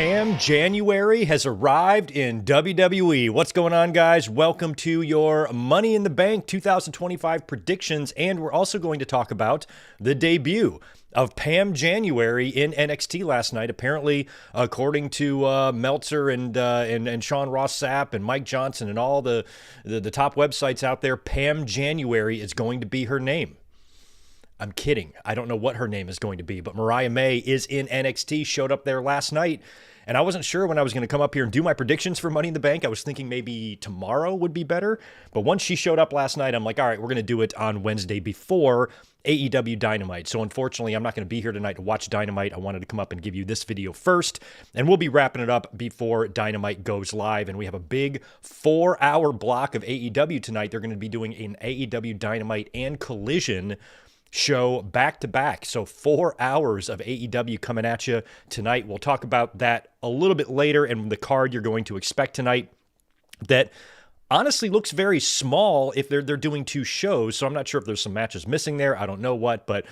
Pam January has arrived in WWE. What's going on, guys? Welcome to your Money in the Bank 2025 predictions, and we're also going to talk about the debut of Pam January in NXT last night. Apparently, according to Meltzer and Sean Ross Sapp and Mike Johnson and all the top websites out there, Pam January is going to be her name. I'm kidding. I don't know what her name is going to be, but Mariah May is in NXT, showed up there last night, and I wasn't sure when I was going to come up here and do my predictions for Money in the Bank. I was thinking maybe tomorrow would be better, but once she showed up last night, I'm like, all right, we're going to do it on Wednesday before AEW Dynamite. So unfortunately, I'm not going to be here tonight to watch Dynamite. I wanted to come up and give you this video first, and we'll be wrapping it up before Dynamite goes live, and we have a big 4-hour block of AEW tonight. They're going to be doing an AEW Dynamite and Collision show back-to-back. So 4 hours of AEW coming at you tonight. We'll talk about that a little bit later and the card you're going to expect tonight that honestly looks very small if they're doing 2 shows. So I'm not sure if there's some matches missing there. I don't know what, but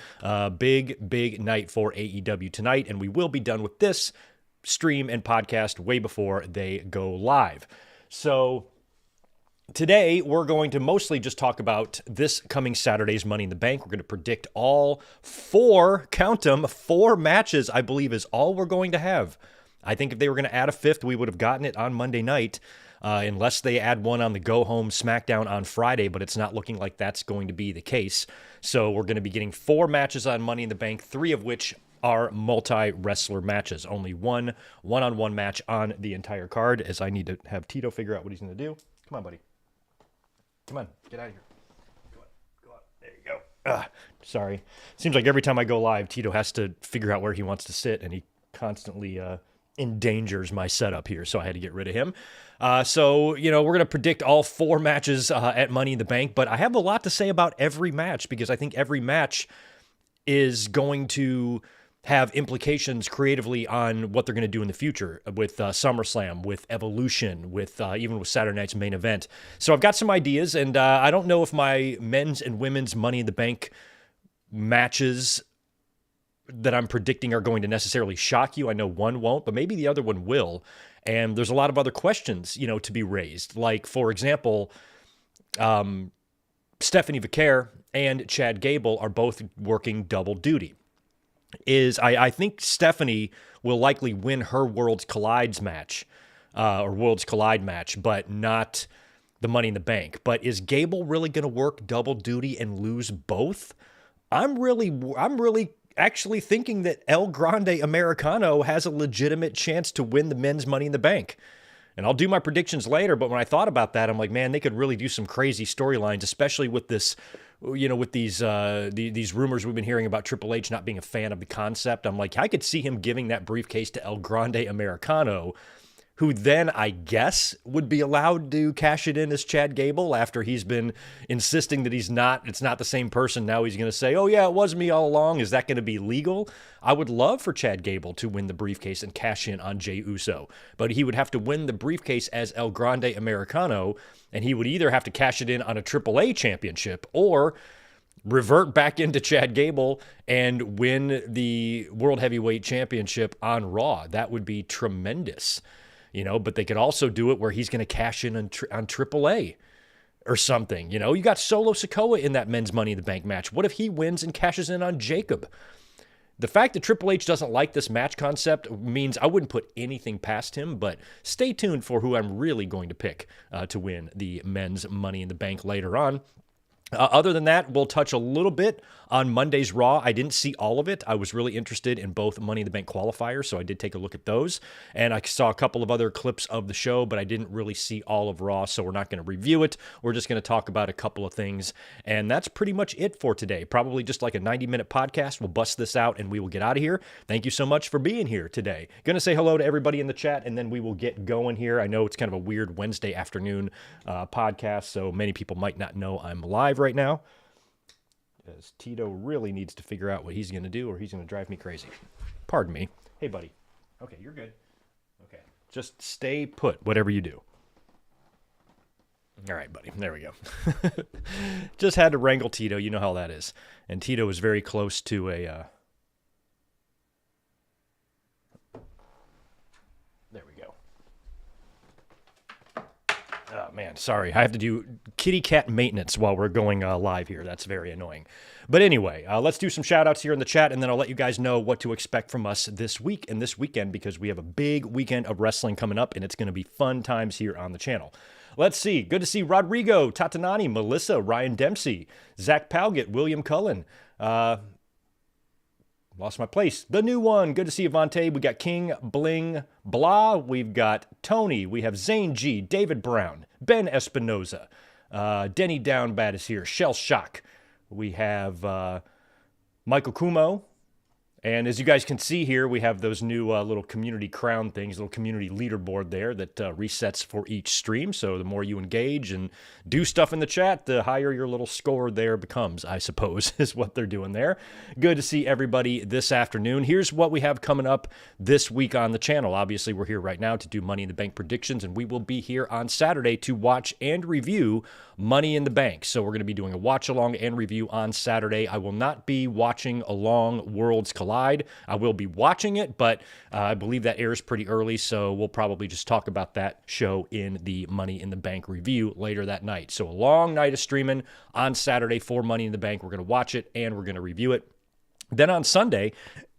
big night for AEW tonight. And we will be done with this stream and podcast way before they go live. So today, we're going to mostly just talk about this coming Saturday's Money in the Bank. We're going to predict all 4, count them, 4 matches, I believe, is all we're going to have. I think if they were going to add a 5th, we would have gotten it on Monday night, unless they add one on the go-home SmackDown on Friday, but it's not looking like that's going to be the case. So we're going to be getting 4 matches on Money in the Bank, 3 of which are multi-wrestler matches. Only one one-on-one match on the entire card, as I need to have Tito figure out what he's going to do. Come on, buddy. Come on, get out of here. Go on. There you go. Sorry. Seems like every time I go live, Tito has to figure out where he wants to sit, and he constantly endangers my setup here, so I had to get rid of him. So, we're going to predict all 4 matches at Money in the Bank, but I have a lot to say about every match, because I think every match is going to have implications creatively on what they're going to do in the future with SummerSlam, with Evolution, with even with Saturday night's main event. So I've got some ideas, and I don't know if my men's and women's Money in the Bank matches that I'm predicting are going to necessarily shock you. I know one won't, but maybe the other one will. And there's a lot of other questions, to be raised. Like, for example, Stephanie Vicaire and Chad Gable are both working double duty. I think Stephanie will likely win her Worlds Collide match, but not the Money in the Bank. But is Gable really going to work double duty and lose both? I'm really actually thinking that El Grande Americano has a legitimate chance to win the men's Money in the Bank. And I'll do my predictions later, but when I thought about that, I'm like, man, they could really do some crazy storylines, especially with this, with these rumors we've been hearing about Triple H not being a fan of the concept. I'm like, I could see him giving that briefcase to El Grande Americano, who then, I guess, would be allowed to cash it in as Chad Gable after he's been insisting that it's not the same person. Now he's going to say, oh yeah, it was me all along. Is that going to be legal? I would love for Chad Gable to win the briefcase and cash in on Jey Uso, but he would have to win the briefcase as El Grande Americano, and he would either have to cash it in on a AAA championship or revert back into Chad Gable and win the World Heavyweight Championship on Raw. That would be tremendous. But they could also do it where he's going to cash in on AAA or something. You got Solo Sikoa in that men's Money in the Bank match. What if he wins and cashes in on Jacob? The fact that Triple H doesn't like this match concept means I wouldn't put anything past him, but stay tuned for who I'm really going to pick to win the men's Money in the Bank later on. Other than that, we'll touch a little bit on Monday's Raw. I didn't see all of it. I was really interested in both Money in the Bank qualifiers, so I did take a look at those. And I saw a couple of other clips of the show, but I didn't really see all of Raw, so we're not going to review it. We're just going to talk about a couple of things. And that's pretty much it for today. Probably just like a 90-minute podcast. We'll bust this out, and we will get out of here. Thank you so much for being here today. Going to say hello to everybody in the chat, and then we will get going here. I know it's kind of a weird Wednesday afternoon podcast, so many people might not know I'm live right now, as Tito really needs to figure out what he's going to do or he's going to drive me crazy. Pardon me. Hey, buddy. Okay, you're good. Okay, just stay put, whatever you do. All right, buddy. There we go. Just had to wrangle Tito. You know how that is. And Tito is very close to a... Oh, man, sorry. I have to do kitty cat maintenance while we're going live here. That's very annoying. But anyway, let's do some shout outs here in the chat, and then I'll let you guys know what to expect from us this week and this weekend, because we have a big weekend of wrestling coming up, and it's going to be fun times here on the channel. Let's see. Good to see Rodrigo, Tatanani, Melissa, Ryan Dempsey, Zach Palgett, William Cullen. Lost my place. The new one. Good to see Avante. We got King Bling Blah. We've got Tony. We have Zane G, David Brown, Ben Espinoza. Denny Down Bad is here. Shell Shock. We have Michael Kumo. And as you guys can see here, we have those new little community crown things, little community leaderboard there that resets for each stream. So the more you engage and do stuff in the chat, the higher your little score there becomes, I suppose, is what they're doing there. Good to see everybody this afternoon. Here's what we have coming up this week on the channel. Obviously, we're here right now to do Money in the Bank predictions, and we will be here on Saturday to watch and review Money in the Bank. So we're going to be doing a watch along and review on Saturday. I will not be watching along Worlds Collide. I will be watching it, but I believe that airs pretty early, so we'll probably just talk about that show in the Money in the Bank review later that night. So a long night of streaming on Saturday for Money in the Bank. We're going to watch it and we're going to review it. Then on Sunday,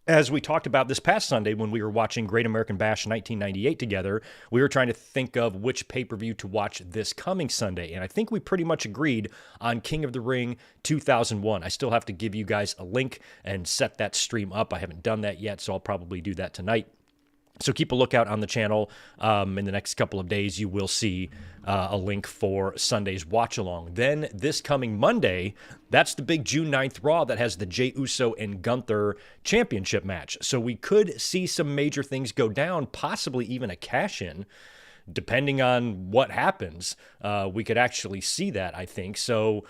as we talked about this past Sunday when we were watching Great American Bash 1998 together, we were trying to think of which pay-per-view to watch this coming Sunday, and I think we pretty much agreed on King of the Ring 2001. I still have to give you guys a link and set that stream up. I haven't done that yet, so I'll probably do that tonight. So keep a lookout on the channel. In the next couple of days, you will see a link for Sunday's watch-along. Then this coming Monday, that's the big June 9th Raw that has the Jey Uso and Gunther championship match. So we could see some major things go down, possibly even a cash-in. Depending on what happens, we could actually see that, I think. So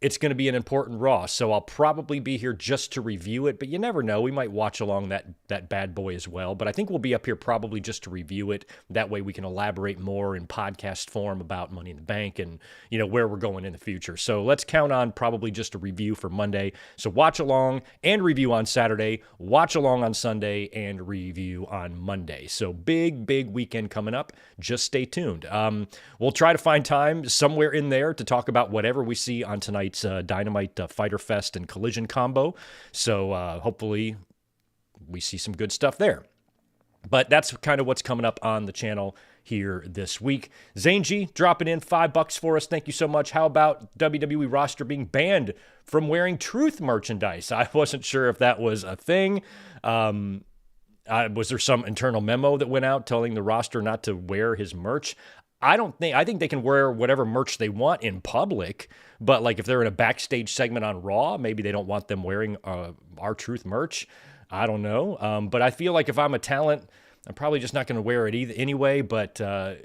it's going to be an important Raw, so I'll probably be here just to review it, but you never know. We might watch along that bad boy as well, but I think we'll be up here probably just to review it. That way we can elaborate more in podcast form about Money in the Bank and, you know, where we're going in the future. So let's count on probably just a review for Monday. So watch along and review on Saturday, watch along on Sunday, and review on Monday. So big weekend coming up. Just stay tuned. We'll try to find time somewhere in there to talk about whatever we see on tonight's Dynamite Fighter Fest and Collision combo. So hopefully we see some good stuff there. But that's kind of what's coming up on the channel here this week. Zane G dropping in $5 for us. Thank you so much. How about WWE roster being banned from wearing Truth merchandise? I wasn't sure if that was a thing. Was there some internal memo that went out telling the roster not to wear his merch? I think they can wear whatever merch they want in public, but like if they're in a backstage segment on Raw, maybe they don't want them wearing R-Truth merch. I don't know. But I feel like if I'm a talent, I'm probably just not going to wear it either anyway. But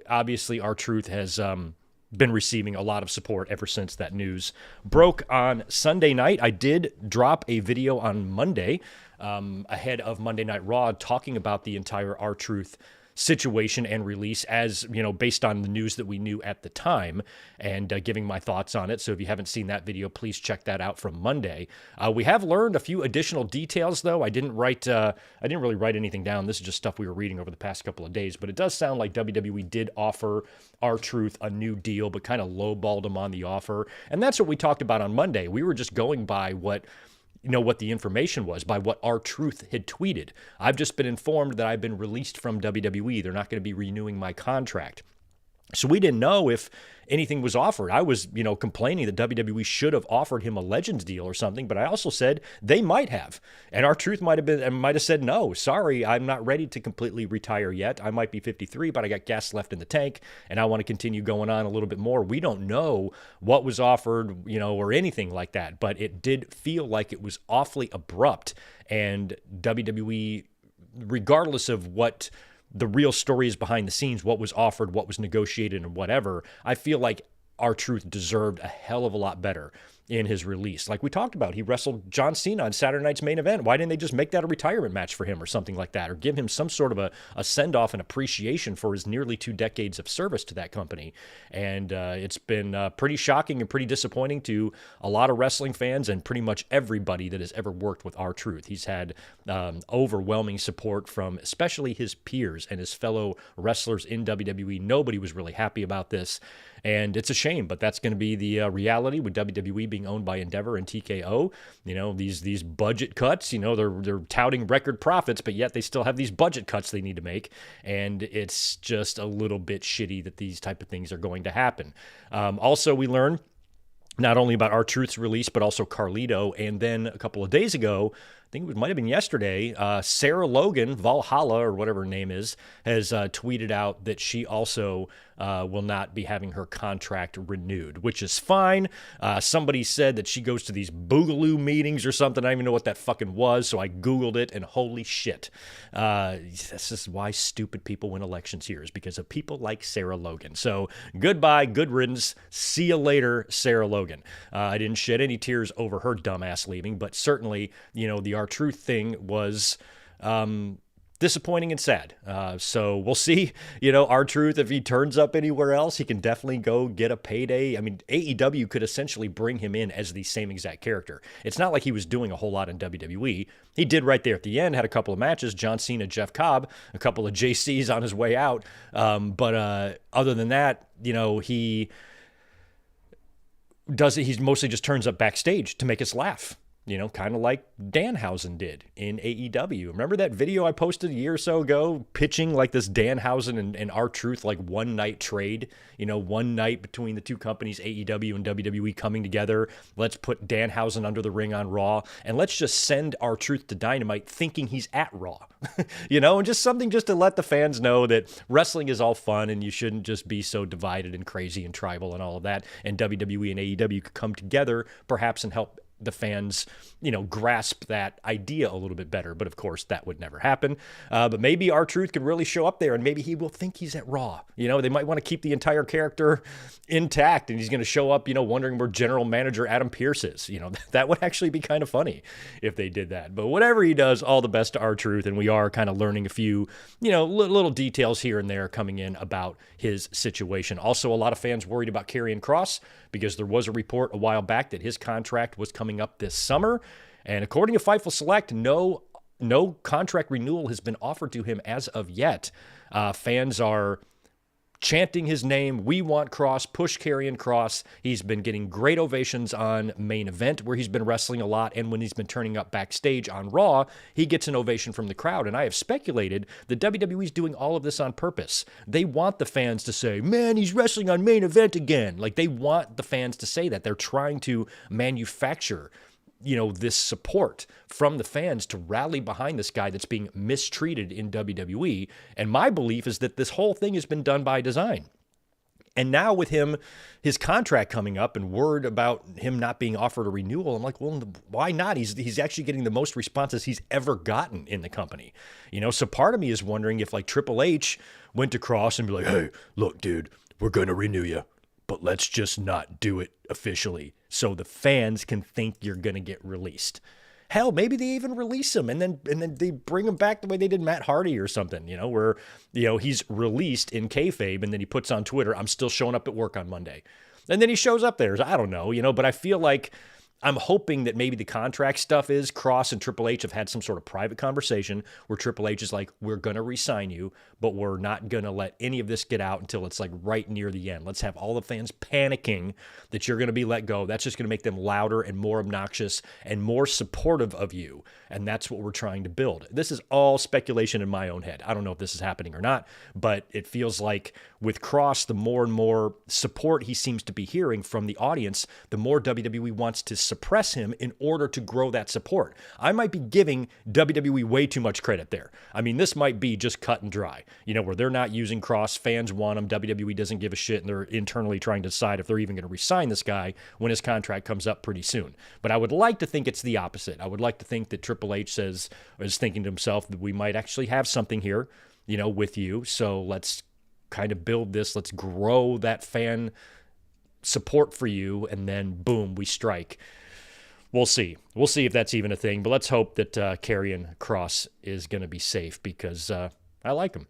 obviously R-Truth has been receiving a lot of support ever since that news broke on Sunday night. I did drop a video on Monday ahead of Monday Night Raw talking about the entire R-Truth situation and release, as you know, based on the news that we knew at the time, and giving my thoughts on it. So if you haven't seen that video, please check that out from Monday. We have learned a few additional details, though. I didn't really write anything down. This is just stuff we were reading over the past couple of days, but it does sound like WWE did offer R-Truth a new deal, but kind of lowballed him on the offer. And that's what we talked about on Monday. We were just going by what the information was, by what R-Truth had tweeted. I've just been informed that I've been released from WWE. They're not going to be renewing my contract. So we didn't know if anything was offered. I was, complaining that WWE should have offered him a Legends deal or something, but I also said they might have. And R-Truth might have said, no, sorry, I'm not ready to completely retire yet. I might be 53, but I got gas left in the tank, and I want to continue going on a little bit more. We don't know what was offered, or anything like that, but it did feel like it was awfully abrupt. And WWE, regardless of what the real story is behind the scenes, what was offered, what was negotiated, and whatever, I feel like R-Truth deserved a hell of a lot better. in his release. Like we talked about, he wrestled John Cena on Saturday night's main event. Why didn't they just make that a retirement match for him or something like that, or give him some sort of a send-off and appreciation for his nearly 2 decades of service to that company? And it's been pretty shocking and pretty disappointing to a lot of wrestling fans and pretty much everybody that has ever worked with R-Truth. He's had overwhelming support from especially his peers and his fellow wrestlers in WWE. Nobody was really happy about this. And it's a shame, but that's going to be the reality with WWE being owned by Endeavor and TKO. You know, these budget cuts, you know, they're touting record profits, but yet they still have these budget cuts they need to make. And it's just a little bit shitty that these type of things are going to happen. Also, we learned not only about R-Truth's release, but also Carlito. And then a couple of days ago, I think it might have been yesterday, Sarah Logan, Valhalla, or whatever her name is, has tweeted out that she also will not be having her contract renewed, which is fine. Somebody said that she goes to these boogaloo meetings or something. I don't even know what that fucking was, so I Googled it, and holy shit. This is why stupid people win elections here, is because of people like Sarah Logan. So goodbye, good riddance. See you later, Sarah Logan. I didn't shed any tears over her dumbass leaving, but certainly, you know, the R-Truth thing was disappointing and sad. So we'll see, you know, R-Truth, if he turns up anywhere else, he can definitely go get a payday. I mean, AEW could essentially bring him in as the same exact character. It's not like he was doing a whole lot in WWE. He did right there at the end, had a couple of matches, John Cena, Jeff Cobb, a couple of JCs on his way out. But other than that, you know, he mostly just turns up backstage to make us laugh. You know, kind of like Danhausen did in AEW. Remember that video I posted a year or so ago, pitching like this Danhausen and R-Truth like one night trade, you know, one night between the two companies, AEW and WWE, coming together. Let's put Danhausen under the ring on Raw, and let's just send R-Truth to Dynamite thinking he's at Raw, you know, and just something just to let the fans know that wrestling is all fun and you shouldn't just be so divided and crazy and tribal and all of that. And WWE and AEW could come together perhaps and help the fans, you know, grasp that idea a little bit better. But of course, that would never happen. But maybe R-Truth could really show up there, and maybe he will think he's at Raw. You know, they might want to keep the entire character intact, and he's going to show up, you know, wondering where General Manager Adam Pearce is. You know, that would actually be kind of funny if they did that. But whatever he does, all the best to R-Truth, and we are kind of learning a few, you know, little details here and there coming in about his situation. Also, a lot of fans worried about Karrion Kross, because there was a report a while back that his contract was coming up this summer. And according to Fightful Select, no contract renewal has been offered to him as of yet. Fans are chanting his name. We want Kross, push Karrion Kross. He's been getting great ovations on Main Event, where he's been wrestling a lot, and when he's been turning up backstage on Raw, he gets an ovation from the crowd. And I have speculated that WWE's doing all of this on purpose. They want the fans to say, man, he's wrestling on Main Event again. Like, they want the fans to say that. They're trying to manufacture, you know, this support from the fans to rally behind this guy that's being mistreated in WWE. And my belief is that this whole thing has been done by design. And now with him, his contract coming up and word about him not being offered a renewal, I'm like, well, why not? He's actually getting the most responses he's ever gotten in the company. You know, so part of me is wondering if like Triple H went to Kross and be like, hey, look, dude, we're going to renew you, but let's just not do it officially so the fans can think you're going to get released. Hell, maybe they even release him and then they bring him back the way they did Matt Hardy or something, you know, where, you know, he's released in kayfabe and then he puts on Twitter, I'm still showing up at work on Monday. And then he shows up there. I don't know, you know, but I feel like I'm hoping that maybe the contract stuff is Kross and Triple H have had some sort of private conversation where Triple H is like, we're going to re-sign you, but we're not going to let any of this get out until it's like right near the end. Let's have all the fans panicking that you're going to be let go. That's just going to make them louder and more obnoxious and more supportive of you. And that's what we're trying to build. This is all speculation in my own head. I don't know if this is happening or not, but it feels like with Kross, the more and more support he seems to be hearing from the audience, the more WWE wants to suppress him in order to grow that support. I might be giving WWE way too much credit there. I mean, this might be just cut and dry, you know, where they're not using Kross, fans want him, WWE doesn't give a shit, and they're internally trying to decide if they're even going to re-sign this guy when his contract comes up pretty soon. But I would like to think it's the opposite. I would like to think that Triple H is thinking to himself that we might actually have something here, you know, with you. So let's kind of build this. Let's grow that fan support for you, and then boom, we strike. We'll see. We'll see if that's even a thing, but let's hope that Karrion Kross is going to be safe, because I like him.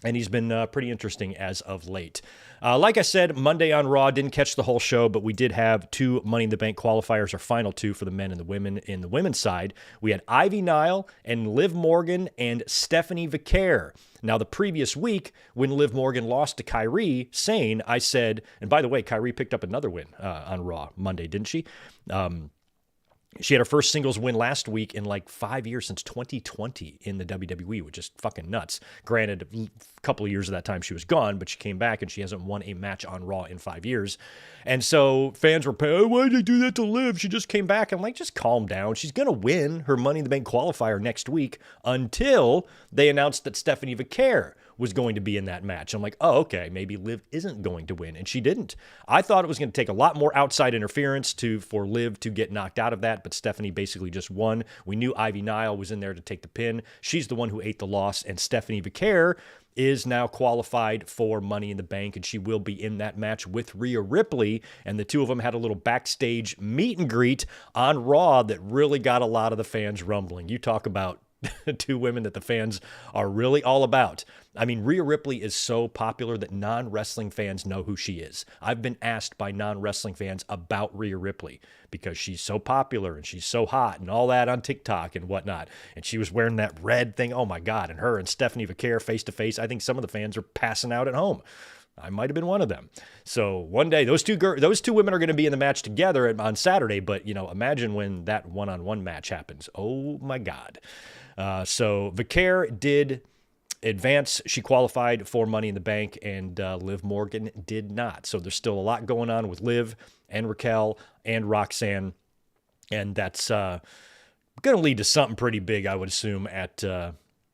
And he's been pretty interesting as of late. Like I said, Monday on Raw, didn't catch the whole show, but we did have 2 Money in the Bank qualifiers, our final 2 for the men and the women. In the women's side, we had Ivy Nile and Liv Morgan and Stephanie Vicaire. Now, the previous week, when Liv Morgan lost to Kairi Sane, I said, and by the way, Kairi picked up another win on Raw Monday, didn't she? She had her first singles win last week in like 5 years, since 2020 in the WWE, which is fucking nuts. Granted, a couple of years of that time she was gone, but she came back and she hasn't won a match on Raw in 5 years. And so fans were, oh, why did they do that to Liv? She just came back. I'm like, just calm down. She's going to win her Money in the Bank qualifier next week, until they announced that Stephanie Vicaire was going to be in that match. I'm like, oh, okay, maybe Liv isn't going to win, and she didn't. I thought it was going to take a lot more outside interference for Liv to get knocked out of that, but Stephanie basically just won. We knew Ivy Nile was in there to take the pin. She's the one who ate the loss, and Stephanie Vicaire is now qualified for Money in the Bank, and she will be in that match with Rhea Ripley, and the two of them had a little backstage meet and greet on Raw that really got a lot of the fans rumbling. You talk about 2 women that the fans are really all about. I mean, Rhea Ripley is so popular that non-wrestling fans know who she is. I've been asked by non-wrestling fans about Rhea Ripley because she's so popular and she's so hot and all that on TikTok and whatnot. And she was wearing that red thing. Oh my God. And her and Stephanie Vicaire face to face. I think some of the fans are passing out at home. I might have been one of them. So one day, those two women are going to be in the match together on Saturday. But, imagine when that one-on-one match happens. Oh my God. So Vicaire did advance. She qualified for Money in the Bank, and Liv Morgan did not. So there's still a lot going on with Liv and Raquel and Roxanne, and that's going to lead to something pretty big, I would assume, at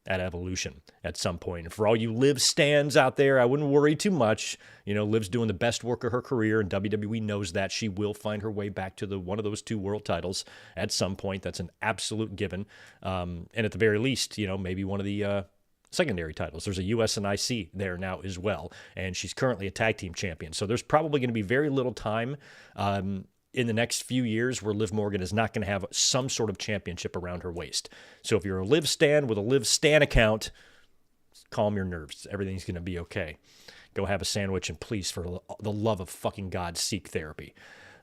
Evolution at some point. And for all you Liv stans out there, I wouldn't worry too much. Liv's doing the best work of her career, and WWE knows that. She will find her way back to one of those 2 world titles at some point. That's an absolute given. And at the very least, maybe one of the secondary titles. There's a US and IC there now as well, and she's currently a tag team champion. So there's probably going to be very little time in the next few years where Liv Morgan is not going to have some sort of championship around her waist. So if you're a Liv stan with a Liv stan account, calm your nerves. Everything's going to be okay. Go have a sandwich and please, for the love of fucking God, seek therapy.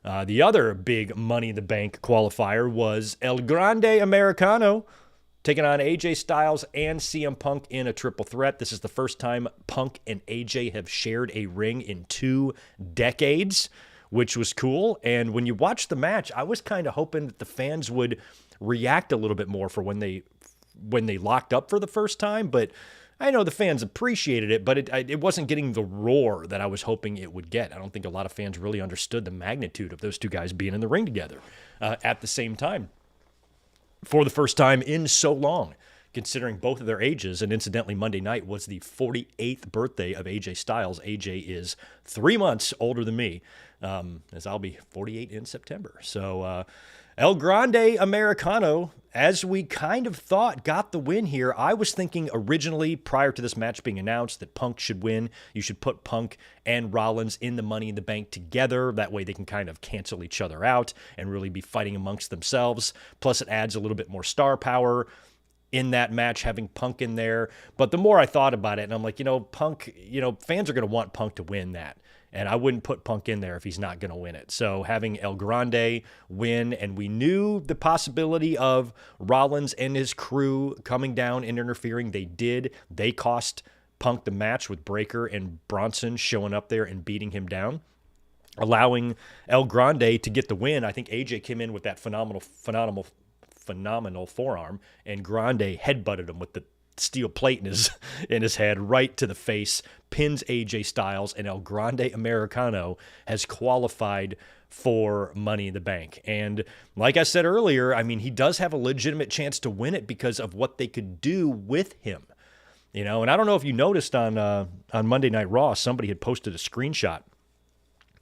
The other big Money in the Bank qualifier was El Grande Americano taking on AJ Styles and CM Punk in a triple threat. This is the first time Punk and AJ have shared a ring in 2 decades, which was cool. And when you watch the match, I was kind of hoping that the fans would react a little bit more for when they locked up for the first time. But I know the fans appreciated it, but it wasn't getting the roar that I was hoping it would get. I don't think a lot of fans really understood the magnitude of those 2 guys being in the ring together at the same time for the first time in so long, considering both of their ages. And incidentally, Monday night was the 48th birthday of AJ Styles. AJ is 3 months older than me, as I'll be 48 in September. So El Grande Americano, as we kind of thought, got the win here. I was thinking originally, prior to this match being announced, that Punk should win. You should put Punk and Rollins in the Money in the Bank together. That way they can kind of cancel each other out and really be fighting amongst themselves. Plus, it adds a little bit more star power in that match, having Punk in there. But the more I thought about it, and I'm like, Punk, fans are going to want Punk to win that. And I wouldn't put Punk in there if he's not going to win it. So having El Grande win, and we knew the possibility of Rollins and his crew coming down and interfering. They did. They cost Punk the match with Breaker and Bronson showing up there and beating him down, allowing El Grande to get the win. I think AJ came in with that phenomenal forearm, and Grande headbutted him with the steel plate in his head right to the face, pins AJ Styles, and El Grande Americano has qualified for Money in the Bank. And like I said earlier, I mean, he does have a legitimate chance to win it because of what they could do with him. And I don't know if you noticed on Monday Night Raw, somebody had posted a screenshot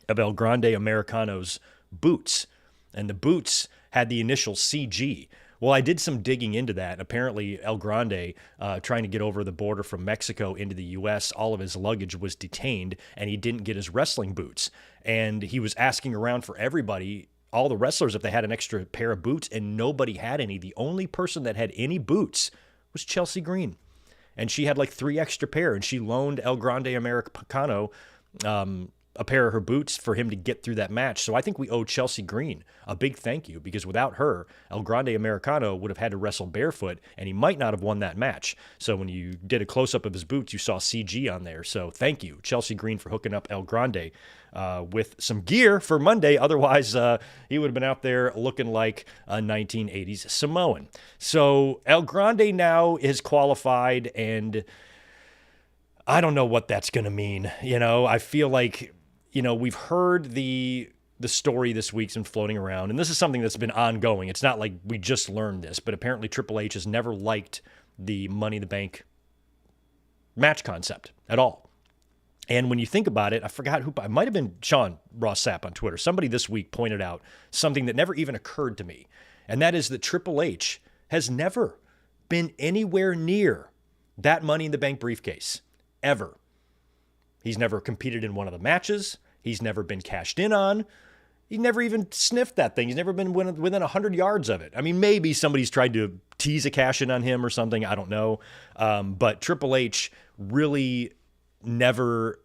of El Grande Americano's boots, and the boots had the initial CG. Well, I did some digging into that. Apparently, El Grande, trying to get over the border from Mexico into the U.S., all of his luggage was detained, and he didn't get his wrestling boots. And he was asking around for everybody, all the wrestlers, if they had an extra pair of boots, and nobody had any. The only person that had any boots was Chelsea Green. And she had like 3 extra pair, and she loaned El Grande Americano a pair of her boots for him to get through that match. So I think we owe Chelsea Green a big thank you, because without her, El Grande Americano would have had to wrestle barefoot, and he might not have won that match. So when you did a close-up of his boots, you saw CG on there. So thank you, Chelsea Green, for hooking up El Grande with some gear for Monday. Otherwise, he would have been out there looking like a 1980s Samoan. So El Grande now is qualified, and I don't know what that's going to mean. I feel like, we've heard the story this week's been floating around, and this is something that's been ongoing. It's not like we just learned this, but apparently Triple H has never liked the Money in the Bank match concept at all. And when you think about it, I forgot who, it might have been Sean Ross Sapp on Twitter. Somebody this week pointed out something that never even occurred to me, and that is that Triple H has never been anywhere near that Money in the Bank briefcase, ever. He's never competed in one of the matches. He's never been cashed in on. He never even sniffed that thing. He's never been within 100 yards of it. I mean, maybe somebody's tried to tease a cash in on him or something. I don't know. But Triple H really never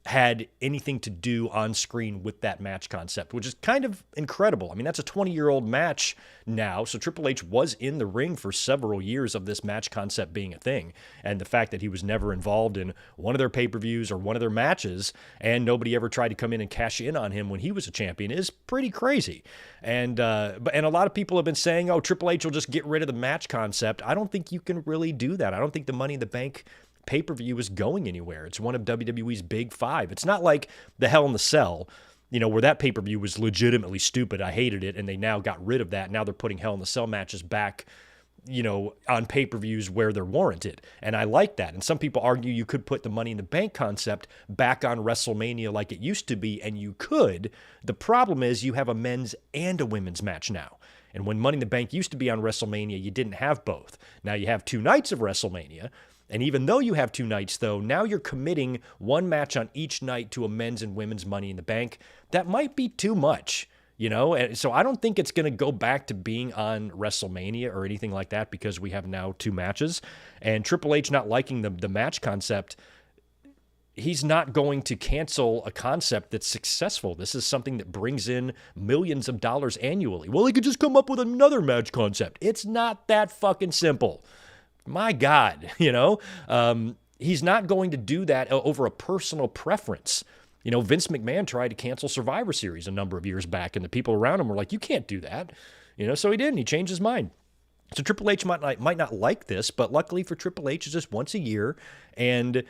had anything to do on screen with that match concept, which is kind of incredible. I mean, that's a 20-year-old match now. So Triple H was in the ring for several years of this match concept being a thing. And the fact that he was never involved in one of their pay-per-views or one of their matches, and nobody ever tried to come in and cash in on him when he was a champion, is pretty crazy. And a lot of people have been saying, oh, Triple H will just get rid of the match concept. I don't think you can really do that. I don't think the Money in the Bank pay-per-view is going anywhere. It's one of WWE's big 5. It's not like the Hell in the Cell, where that pay-per-view was legitimately stupid. I hated it, and they now got rid of that. Now they're putting Hell in the Cell matches back, on pay-per-views where they're warranted. And I like that. And some people argue you could put the Money in the Bank concept back on WrestleMania like it used to be, and you could. The problem is you have a men's and a women's match now. And when Money in the Bank used to be on WrestleMania, you didn't have both. Now you have 2 nights of WrestleMania. And even though you have 2 nights, though, now you're committing one match on each night to a men's and women's Money in the Bank. That might be too much, And so I don't think it's going to go back to being on WrestleMania or anything like that, because we have now 2 matches. And Triple H not liking the match concept, he's not going to cancel a concept that's successful. This is something that brings in millions of dollars annually. Well, he could just come up with another match concept. It's not that fucking simple. My God, he's not going to do that over a personal preference. Vince McMahon tried to cancel Survivor Series a number of years back, and the people around him were like, you can't do that. So he didn't. He changed his mind. So Triple H might not like this, but luckily for Triple H, it's just once a year. And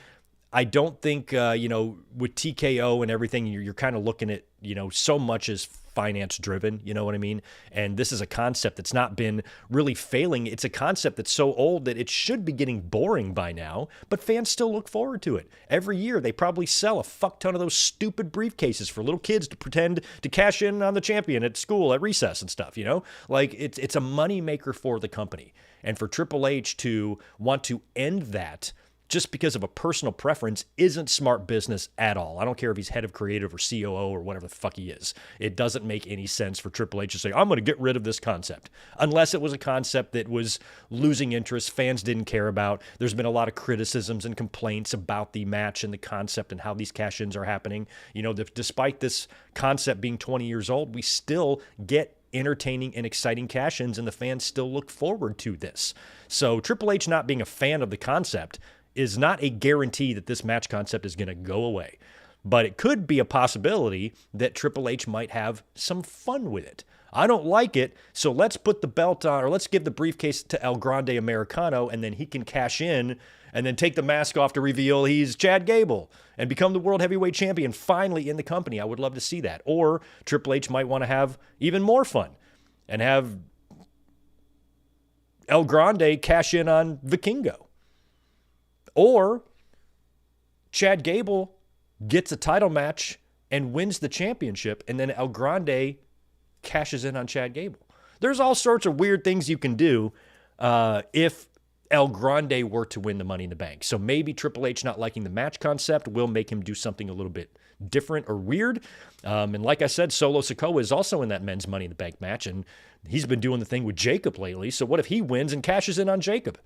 I don't think, with TKO and everything, you're kind of looking at, so much as finance driven, you know what I mean? And this is a concept that's not been really failing. It's a concept that's so old that it should be getting boring by now, but fans still look forward to it. Every year, they probably sell a fuck ton of those stupid briefcases for little kids to pretend to cash in on the champion at school at recess and stuff, Like, it's a money maker for the company. And for Triple H to want to end that just because of a personal preference isn't smart business at all. I don't care if he's head of creative or COO or whatever the fuck he is. It doesn't make any sense for Triple H to say, I'm going to get rid of this concept. Unless it was a concept that was losing interest, fans didn't care about. There's been a lot of criticisms and complaints about the match and the concept and how these cash-ins are happening. Despite this concept being 20 years old, we still get entertaining and exciting cash-ins, and the fans still look forward to this. So Triple H not being a fan of the concept is not a guarantee that this match concept is going to go away. But it could be a possibility that Triple H might have some fun with it. I don't like it, so let's put the belt on, or let's give the briefcase to El Grande Americano, and then he can cash in and then take the mask off to reveal he's Chad Gable and become the World Heavyweight Champion finally in the company. I would love to see that. Or Triple H might want to have even more fun and have El Grande cash in on Vikingo. Or Chad Gable gets a title match and wins the championship, and then El Grande cashes in on Chad Gable. There's all sorts of weird things you can do if El Grande were to win the Money in the Bank. So maybe Triple H not liking the match concept will make him do something a little bit different or weird. And like I said, Solo Sikoa is also in that men's Money in the Bank match, and he's been doing the thing with Jacob lately. So what if he wins and cashes in on Jacob?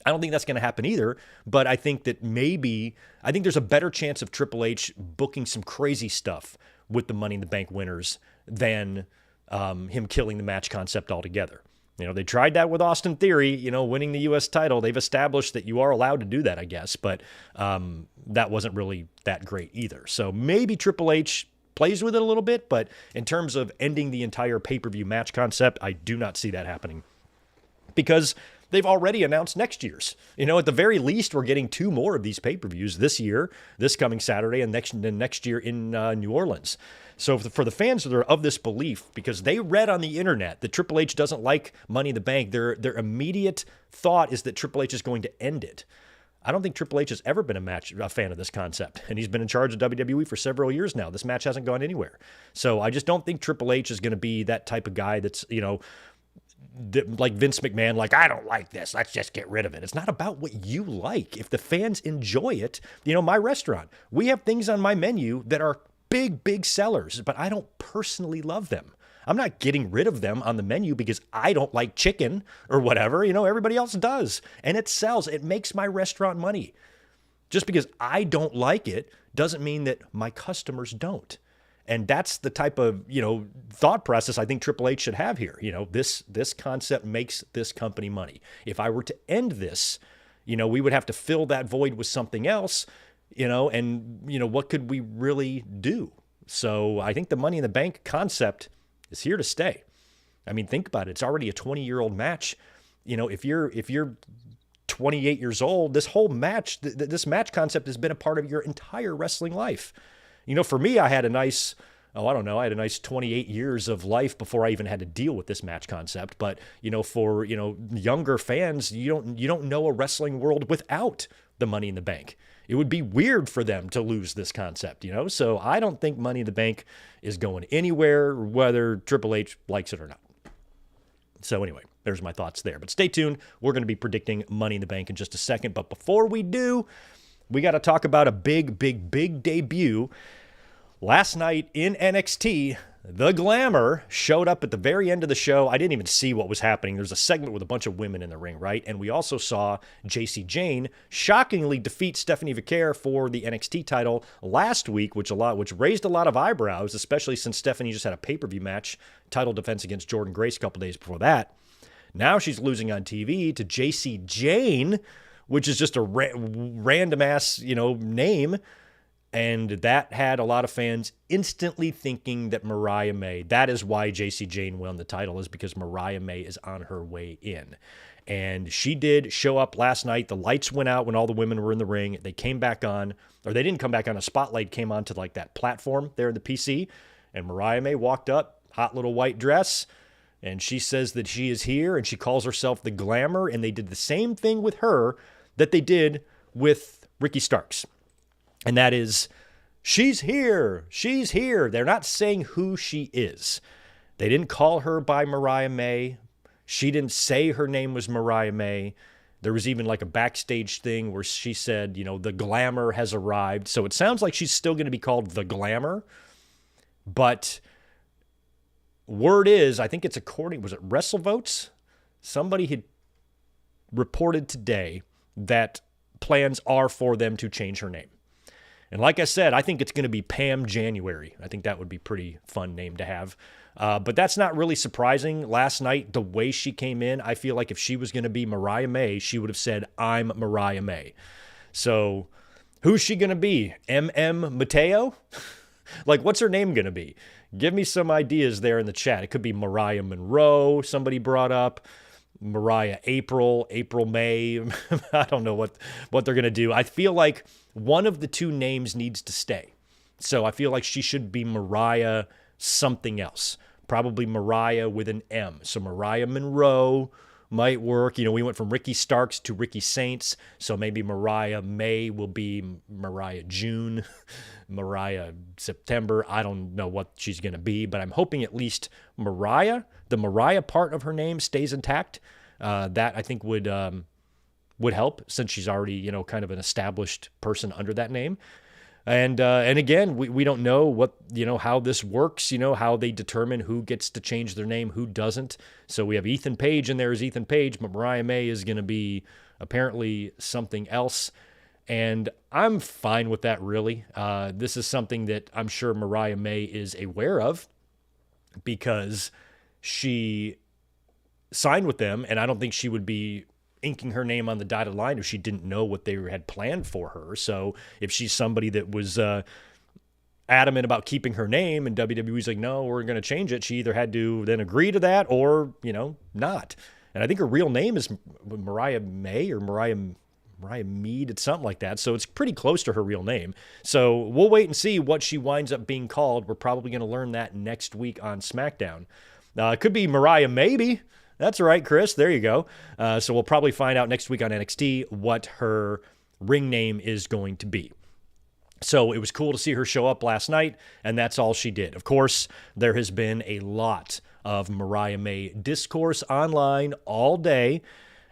I don't think that's going to happen either, but I think that I think there's a better chance of Triple H booking some crazy stuff with the Money in the Bank winners than him killing the match concept altogether. They tried that with Austin Theory, winning the U.S. title. They've established that you are allowed to do that, I guess, but that wasn't really that great either. So maybe Triple H plays with it a little bit, but in terms of ending the entire pay-per-view match concept, I do not see that happening because they've already announced next year's. At the very least, we're getting 2 more of these pay-per-views this year, this coming Saturday, and next year in New Orleans. So for the fans that are of this belief, because they read on the internet that Triple H doesn't like Money in the Bank, their immediate thought is that Triple H is going to end it. I don't think Triple H has ever been a fan of this concept, and he's been in charge of WWE for several years now. This match hasn't gone anywhere. So I just don't think Triple H is going to be that type of guy that's, like Vince McMahon, like, I don't like this, let's just get rid of it. It's not about what you like. If the fans enjoy it, my restaurant, we have things on my menu that are big sellers, but I don't personally love them. I'm not getting rid of them on the menu because I don't like chicken or whatever. Everybody else does, and it sells. It makes my restaurant money. Just because I don't like it doesn't mean that my customers don't. And that's the type of, thought process I think Triple H should have here. This concept makes this company money. If I were to end this, we would have to fill that void with something else, and, what could we really do? So I think the Money in the Bank concept is here to stay. I mean, think about it. It's already a 20-year-old match. If you're 28 years old, this whole match, this match concept has been a part of your entire wrestling life. For me, I had a nice 28 years of life before I even had to deal with this match concept. But, for, younger fans, you don't know a wrestling world without the Money in the Bank. It would be weird for them to lose this concept, So I don't think Money in the Bank is going anywhere, whether Triple H likes it or not. So anyway, there's my thoughts there. But stay tuned. We're going to be predicting Money in the Bank in just a second. But before we do, we got to talk about a big debut. Last night in NXT, the Glamour showed up at the very end of the show. I didn't even see what was happening. There's a segment with a bunch of women in the ring, right? And we also saw JC Jane shockingly defeat Stephanie Vaquer for the NXT title last week, which raised a lot of eyebrows, especially since Stephanie just had a pay-per-view match, title defense against Jordynne Grace a couple days before that. Now she's losing on TV to JC Jane, which is just a random-ass, name. And that had a lot of fans instantly thinking that Mariah May, that is why JC Jane won the title, is because Mariah May is on her way in. And she did show up last night. The lights went out when all the women were in the ring. They came back on, or they didn't come back on. A spotlight came on to like that platform there in the PC. And Mariah May walked up, hot little white dress, and she says that she is here, and she calls herself the Glamour. And they did the same thing with her that they did with Ricky Starks. And that is, she's here, she's here. They're not saying who she is. They didn't call her by Mariah May. She didn't say her name was Mariah May. There was even like a backstage thing where she said, the Glamour has arrived. So it sounds like she's still going to be called the Glamour. But word is, I think it's was it WrestleVotes? Somebody had reported today that plans are for them to change her name. And like I said, I think it's going to be Pam January. I think that would be a pretty fun name to have. But that's not really surprising. Last night, the way she came in, I feel like if she was going to be Mariah May, she would have said, I'm Mariah May. So who's she going to be? M.M. Mateo? Like, what's her name going to be? Give me some ideas there in the chat. It could be Mariah Monroe, somebody brought up. Mariah April May. I don't know what they're going to do. I feel like one of the two names needs to stay. So I feel like she should be Mariah something else. Probably Mariah with an M. So Mariah Monroe might work. We went from Ricky Starks to Ricky Saints, so maybe Mariah May will be Mariah June, Mariah September. I don't know what she's going to be, but I'm hoping at least the Mariah part of her name stays intact. That I think would help, since she's already, kind of an established person under that name. And again, we don't know what, how this works, how they determine who gets to change their name, who doesn't. So we have Ethan Page in there as Ethan Page, but Mariah May is going to be apparently something else. And I'm fine with that, really. This is something that I'm sure Mariah May is aware of, because she signed with them, and I don't think she would be inking her name on the dotted line if she didn't know what they had planned for her. So if she's somebody that was adamant about keeping her name, and WWE's like, no, we're going to change it, she either had to then agree to that or, not. And I think her real name is Mariah May or Mariah Mead. It's something like that. So it's pretty close to her real name. So we'll wait and see what she winds up being called. We're probably going to learn that next week on SmackDown. It could be Mariah Maybe. That's right, Chris. There you go. So we'll probably find out next week on NXT what her ring name is going to be. So it was cool to see her show up last night, and that's all she did. Of course, there has been a lot of Mariah May discourse online all day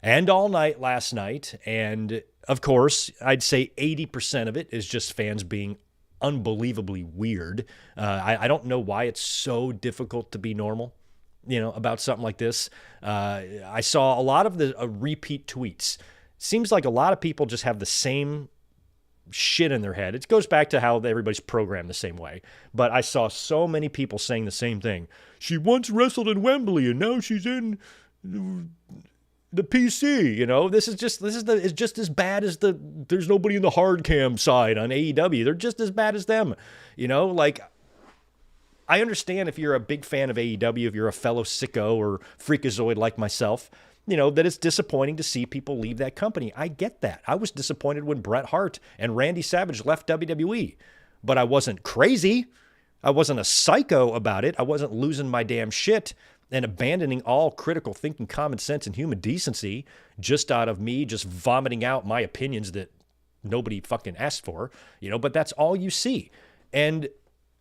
and all night last night. And of course, I'd say 80% of it is just fans being unbelievably weird. I don't know why it's so difficult to be normal, about something like this. I saw a lot of the repeat tweets. Seems like a lot of people just have the same shit in their head. It goes back to how everybody's programmed the same way. But I saw so many people saying the same thing. She once wrestled in Wembley and now she's in the PC. It's just as bad as there's nobody in the hard cam side on AEW. They're just as bad as them. I understand if you're a big fan of AEW, if you're a fellow sicko or freakazoid like myself, that it's disappointing to see people leave that company. I get that. I was disappointed when Bret Hart and Randy Savage left WWE, but I wasn't crazy. I wasn't a psycho about it. I wasn't losing my damn shit and abandoning all critical thinking, common sense, and human decency just out of me just vomiting out my opinions that nobody fucking asked for, but that's all you see. And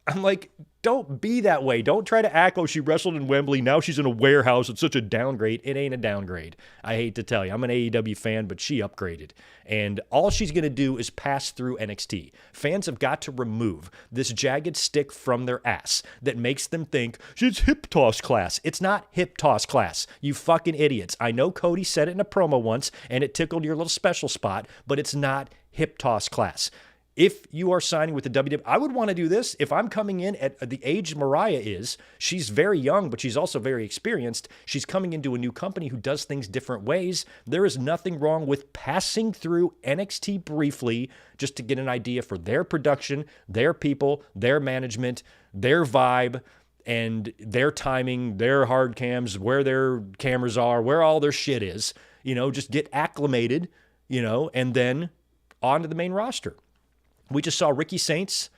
I'm like, don't be that way. Don't try to act, oh, she wrestled in Wembley, now she's in a warehouse. It's such a downgrade. It ain't a downgrade. I hate to tell you. I'm an AEW fan, but she upgraded. And all she's going to do is pass through NXT. Fans have got to remove this jagged stick from their ass that makes them think she's hip toss class. It's not hip toss class, you fucking idiots. I know Cody said it in a promo once, and it tickled your little special spot, but it's not hip toss class. If you are signing with the WWE, I would want to do this. If I'm coming in at the age Mariah is, she's very young, but she's also very experienced. She's coming into a new company who does things different ways. There is nothing wrong with passing through NXT briefly just to get an idea for their production, their people, their management, their vibe, and their timing, their hard cams, where their cameras are, where all their shit is. Just get acclimated, and then on to the main roster. We just saw Ricky Saints,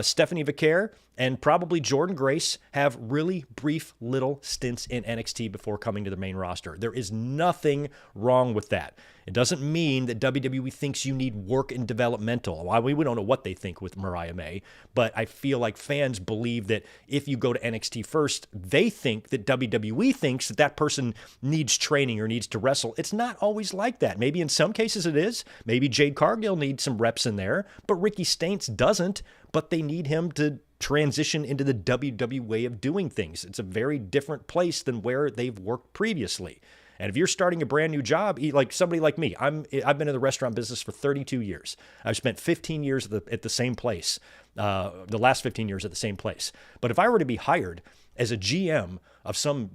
Stephanie Vaquer, and probably Jordan Grace have really brief little stints in NXT before coming to the main roster. There is nothing wrong with that. It doesn't mean that WWE thinks you need work and developmental. We don't know what they think with Mariah May, but I feel like fans believe that if you go to NXT first, they think that WWE thinks that person needs training or needs to wrestle. It's not always like that. Maybe in some cases it is. Maybe Jade Cargill needs some reps in there, but Ricky Saints doesn't, but they need him to transition into the WWE way of doing things. It's a very different place than where they've worked previously. And if you're starting a brand new job, like somebody like me, I've been in the restaurant business for 32 years. I've spent 15 years at the same place, the last 15 years at the same place. But if I were to be hired as a GM of some,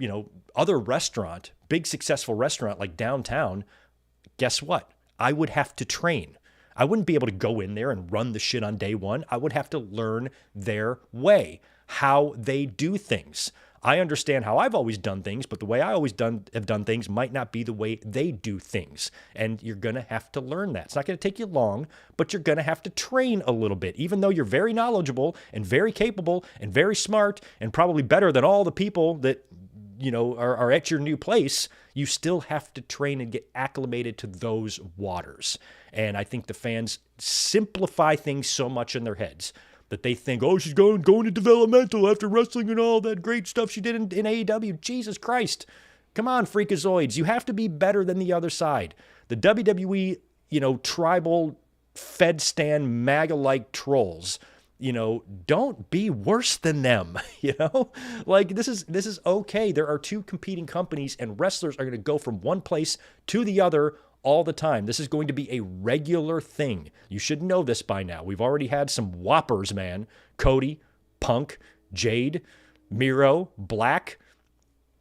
other restaurant, big successful restaurant like downtown, guess what? I would have to train. I wouldn't be able to go in there and run the shit on day one. I would have to learn their way, how they do things. I understand how I've always done things, but the way I always have done things might not be the way they do things. And you're going to have to learn that. It's not going to take you long, but you're going to have to train a little bit, even though you're very knowledgeable and very capable and very smart and probably better than all the people that are at your new place, you still have to train and get acclimated to those waters. And I think the fans simplify things so much in their heads that they think, oh, she's going to developmental after wrestling and all that great stuff she did in AEW. Jesus Christ. Come on, freakazoids. You have to be better than the other side. The WWE, tribal, Fed stand, MAGA-like trolls, don't be worse than them, Like, this is okay. There are two competing companies, and wrestlers are going to go from one place to the other all the time. This is going to be a regular thing. You should know this by now. We've already had some whoppers, man. Cody, Punk, Jade, Miro, Black,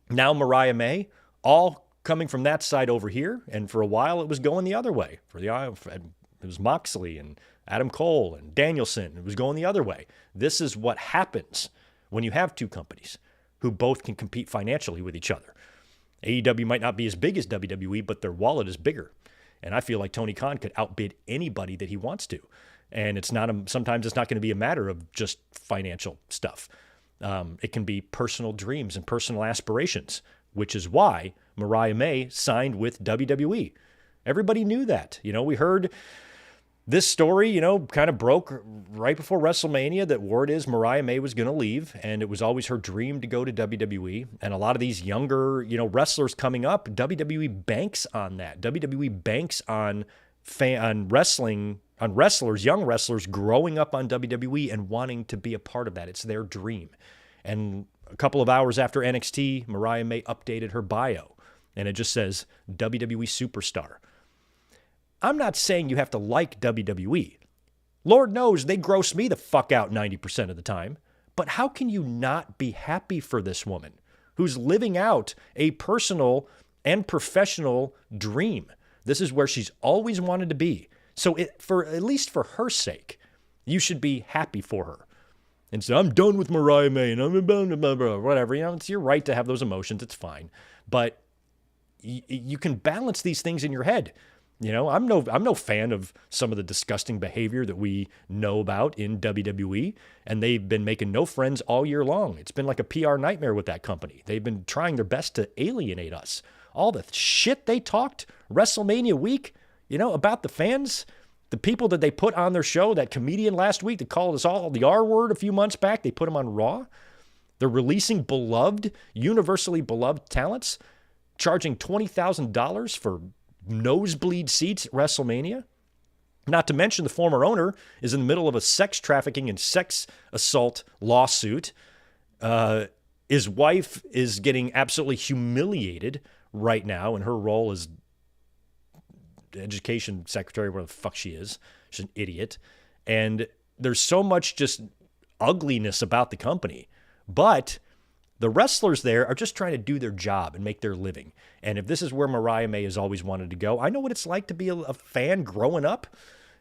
now Mariah May, all coming from that side over here. And for a while, it was going the other way. It was Moxley and Adam Cole and Danielson. It was going the other way. This is what happens when you have two companies who both can compete financially with each other. AEW might not be as big as WWE, but their wallet is bigger. And I feel like Tony Khan could outbid anybody that he wants to. And sometimes it's not going to be a matter of just financial stuff. It can be personal dreams and personal aspirations, which is why Mariah May signed with WWE. Everybody knew that. We heard this story, kind of broke right before WrestleMania that word is Mariah May was going to leave, and it was always her dream to go to WWE. And a lot of these younger, wrestlers coming up, WWE banks on that. WWE banks on wrestling, on wrestlers, young wrestlers growing up on WWE and wanting to be a part of that. It's their dream. And a couple of hours after NXT, Mariah May updated her bio, and it just says WWE Superstar. I'm not saying you have to like WWE. Lord knows they gross me the fuck out 90% of the time. But how can you not be happy for this woman who's living out a personal and professional dream? This is where she's always wanted to be. So at least for her sake, you should be happy for her. And so I'm done with Mariah May and I'm blah, blah, blah, whatever. It's your right to have those emotions. It's fine. But you can balance these things in your head. I'm no fan of some of the disgusting behavior that we know about in WWE, and they've been making no friends all year long. It's been like a PR nightmare with that company. They've been trying their best to alienate us. All the shit they talked WrestleMania week, about the fans, the people that they put on their show, that comedian last week that called us all the R word a few months back, they put him on Raw. They're releasing universally beloved talents, charging $20,000 for nosebleed seats at WrestleMania. Not to mention the former owner is in the middle of a sex trafficking and sex assault lawsuit. His wife is getting absolutely humiliated right now in her role as education secretary, where the fuck she is. She's an idiot. And there's so much just ugliness about the company. But the wrestlers there are just trying to do their job and make their living. And if this is where Mariah May has always wanted to go, I know what it's like to be a fan growing up.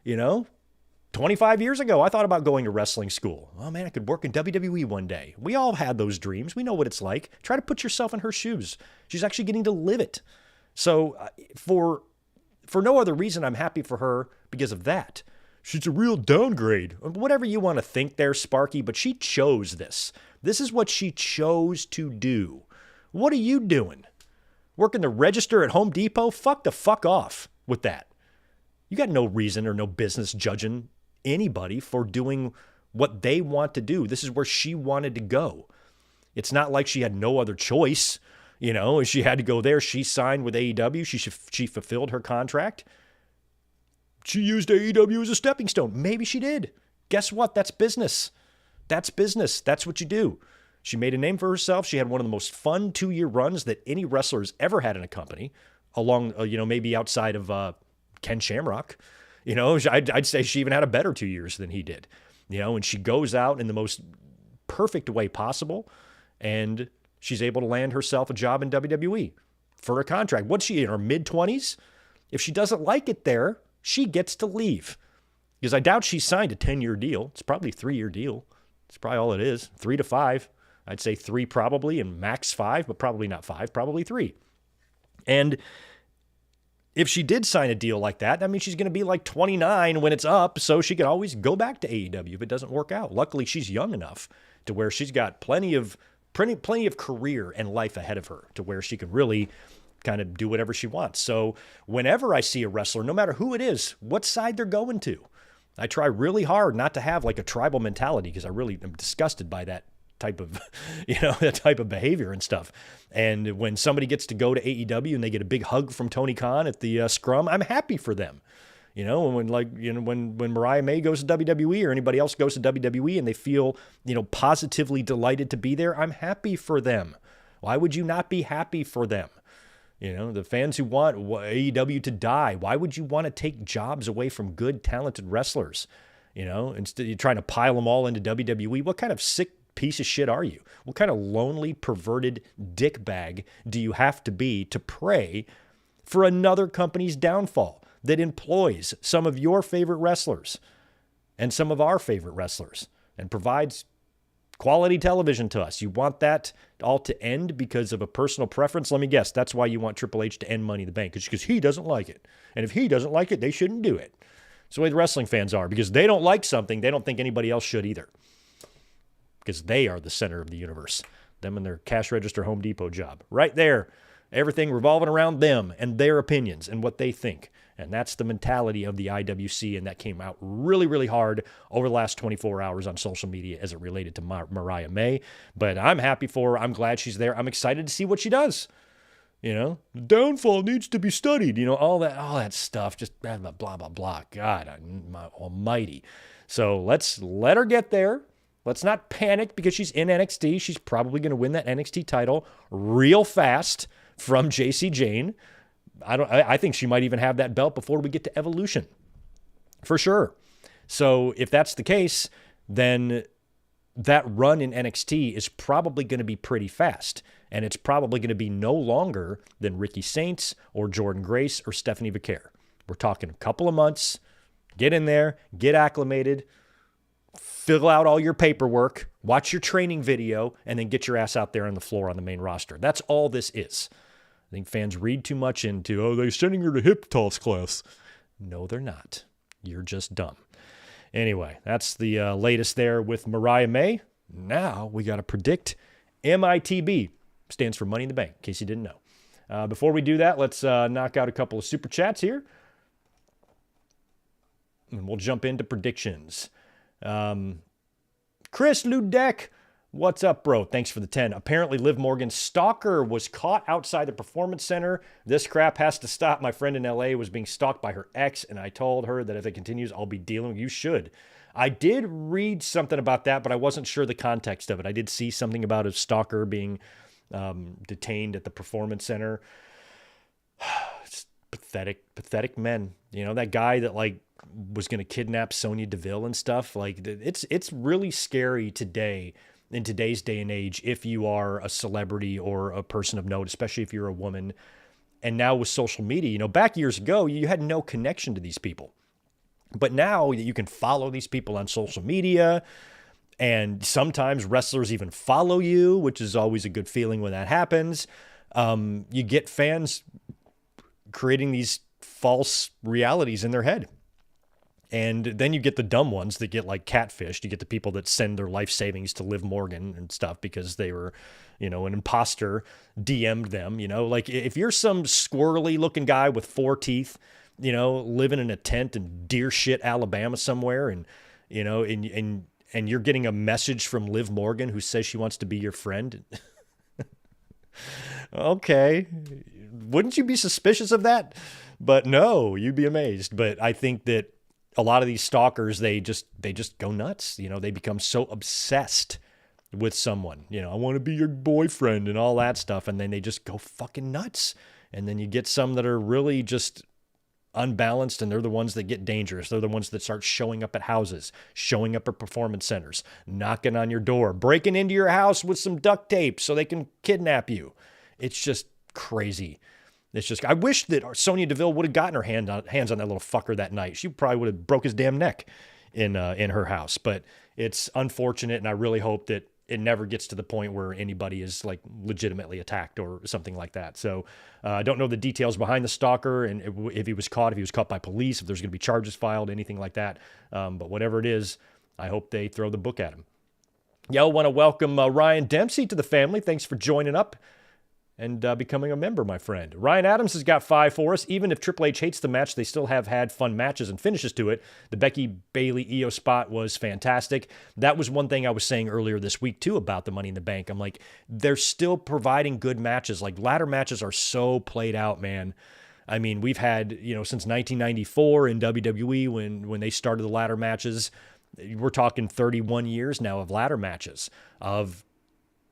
25 years ago, I thought about going to wrestling school. Oh man, I could work in WWE one day. We all had those dreams. We know what it's like. Try to put yourself in her shoes. She's actually getting to live it. So for no other reason, I'm happy for her because of that. She's a real downgrade. Whatever you want to think there, Sparky, but she chose this. This is what she chose to do. What are you doing? Working the register at Home Depot? Fuck off with that. You got no reason or no business judging anybody for doing what they want to do. This is where she wanted to go. It's not like she had no other choice. She had to go there. She signed with AEW. She fulfilled her contract. She used AEW as a stepping stone. Maybe she did. Guess what? That's business. That's business. That's what you do. She made a name for herself. She had one of the most fun 2-year runs that any wrestler has ever had in a company, along, maybe outside of Ken Shamrock. I'd say she even had a better 2 years than he did. And she goes out in the most perfect way possible, and she's able to land herself a job in WWE for a contract. What's she, in her mid-20s? If she doesn't like it there, she gets to leave. Because I doubt she signed a 10-year deal. It's probably a 3-year deal. It's probably all it is. 3 to 5. I'd say 3 probably, and max 5, but probably not 5, probably 3. And if she did sign a deal like that means she's going to be like 29 when it's up, so she could always go back to AEW if it doesn't work out. Luckily, she's young enough to where she's got plenty of plenty of career and life ahead of her to where she can really kind of do whatever she wants. So whenever I see a wrestler, no matter who it is, what side they're going to, I try really hard not to have like a tribal mentality, because I really am disgusted by that type of, that type of behavior and stuff. And when somebody gets to go to AEW and they get a big hug from Tony Khan at the scrum, I'm happy for them. When Mariah May goes to WWE or anybody else goes to WWE and they feel, positively delighted to be there, I'm happy for them. Why would you not be happy for them? The fans who want AEW to die, why would you want to take jobs away from good, talented wrestlers? Instead you're trying to pile them all into WWE. What kind of sick piece of shit are you? What kind of lonely, perverted dickbag do you have to be to pray for another company's downfall that employs some of your favorite wrestlers and some of our favorite wrestlers and provides quality television to us? You want that all to end because of a personal preference? Let me guess. That's why you want Triple H to end Money in the Bank. It's because he doesn't like it. And if he doesn't like it, they shouldn't do it. That's the way the wrestling fans are. Because they don't like something, they don't think anybody else should either. Because they are the center of the universe. Them and their cash register Home Depot job. Right there. Everything revolving around them and their opinions and what they think. And that's the mentality of the IWC, and that came out really, really hard over the last 24 hours on social media as it related to Mariah May. But I'm happy for her. I'm glad she's there. I'm excited to see what she does. The downfall needs to be studied. All that stuff. Just blah, blah, blah, blah. God almighty. So let's let her get there. Let's not panic because she's in NXT. She's probably going to win that NXT title real fast from JC Jane. I think she might even have that belt before we get to Evolution. For sure. So if that's the case, then that run in NXT is probably going to be pretty fast. And it's probably going to be no longer than Ricky Saints or Jordan Grace or Stephanie Vaquer. We're talking a couple of months. Get in there, get acclimated, fill out all your paperwork, watch your training video, and then get your ass out there on the floor on the main roster. That's all this is. I think fans read too much into, they're sending her to hip toss class. No, they're not. You're just dumb. Anyway, that's the latest there with Mariah May. Now we got to predict MITB. Stands for Money in the Bank, in case you didn't know. Before we do that, let's knock out a couple of super chats here. And we'll jump into predictions. Chris Ludek. What's up, bro? Thanks for the 10. Apparently, Liv Morgan's stalker was caught outside the Performance Center. This crap has to stop. My friend in LA was being stalked by her ex, and I told her that if it continues, I'll be dealing with you. Should. I did read something about that, but I wasn't sure the context of it. I did see something about a stalker being detained at the Performance Center. It's pathetic men. That guy that was going to kidnap Sonya Deville and stuff. It's really scary today. In today's day and age, if you are a celebrity or a person of note, especially if you're a woman, and now with social media, back years ago, you had no connection to these people. But now you can follow these people on social media, and sometimes wrestlers even follow you, which is always a good feeling when that happens. You get fans creating these false realities in their head. And then you get the dumb ones that get catfished. You get the people that send their life savings to Liv Morgan and stuff because they were, an imposter DM'd them, if you're some squirrely looking guy with 4 teeth, living in a tent in deer shit, Alabama somewhere. And, and you're getting a message from Liv Morgan who says she wants to be your friend. Okay. Wouldn't you be suspicious of that? But no, you'd be amazed. But I think that a lot of these stalkers, they just go nuts. They become so obsessed with someone. I want to be your boyfriend and all that stuff. And then they just go fucking nuts. And then you get some that are really just unbalanced, and they're the ones that get dangerous. They're the ones that start showing up at houses, showing up at performance centers, knocking on your door, breaking into your house with some duct tape so they can kidnap you. It's just crazy. I wish that Sonya Deville would have gotten her hands on that little fucker that night. She probably would have broke his damn neck in her house. But it's unfortunate, and I really hope that it never gets to the point where anybody is legitimately attacked or something like that. So I don't know the details behind the stalker, and if he was caught by police, if there's going to be charges filed, anything like that. But whatever it is, I hope they throw the book at him. Yo, want to welcome Ryan Dempsey to the family. Thanks for joining up and becoming a member, my friend. Ryan Adams has got 5 for us. Even if Triple H hates the match, they still have had fun matches and finishes to it. The Becky Bayley Io spot was fantastic. That was one thing I was saying earlier this week, too, about the Money in the Bank. I'm like, they're still providing good matches. Like, ladder matches are so played out, man. I mean, we've had, since 1994 in WWE when they started the ladder matches, we're talking 31 years now of ladder matches, of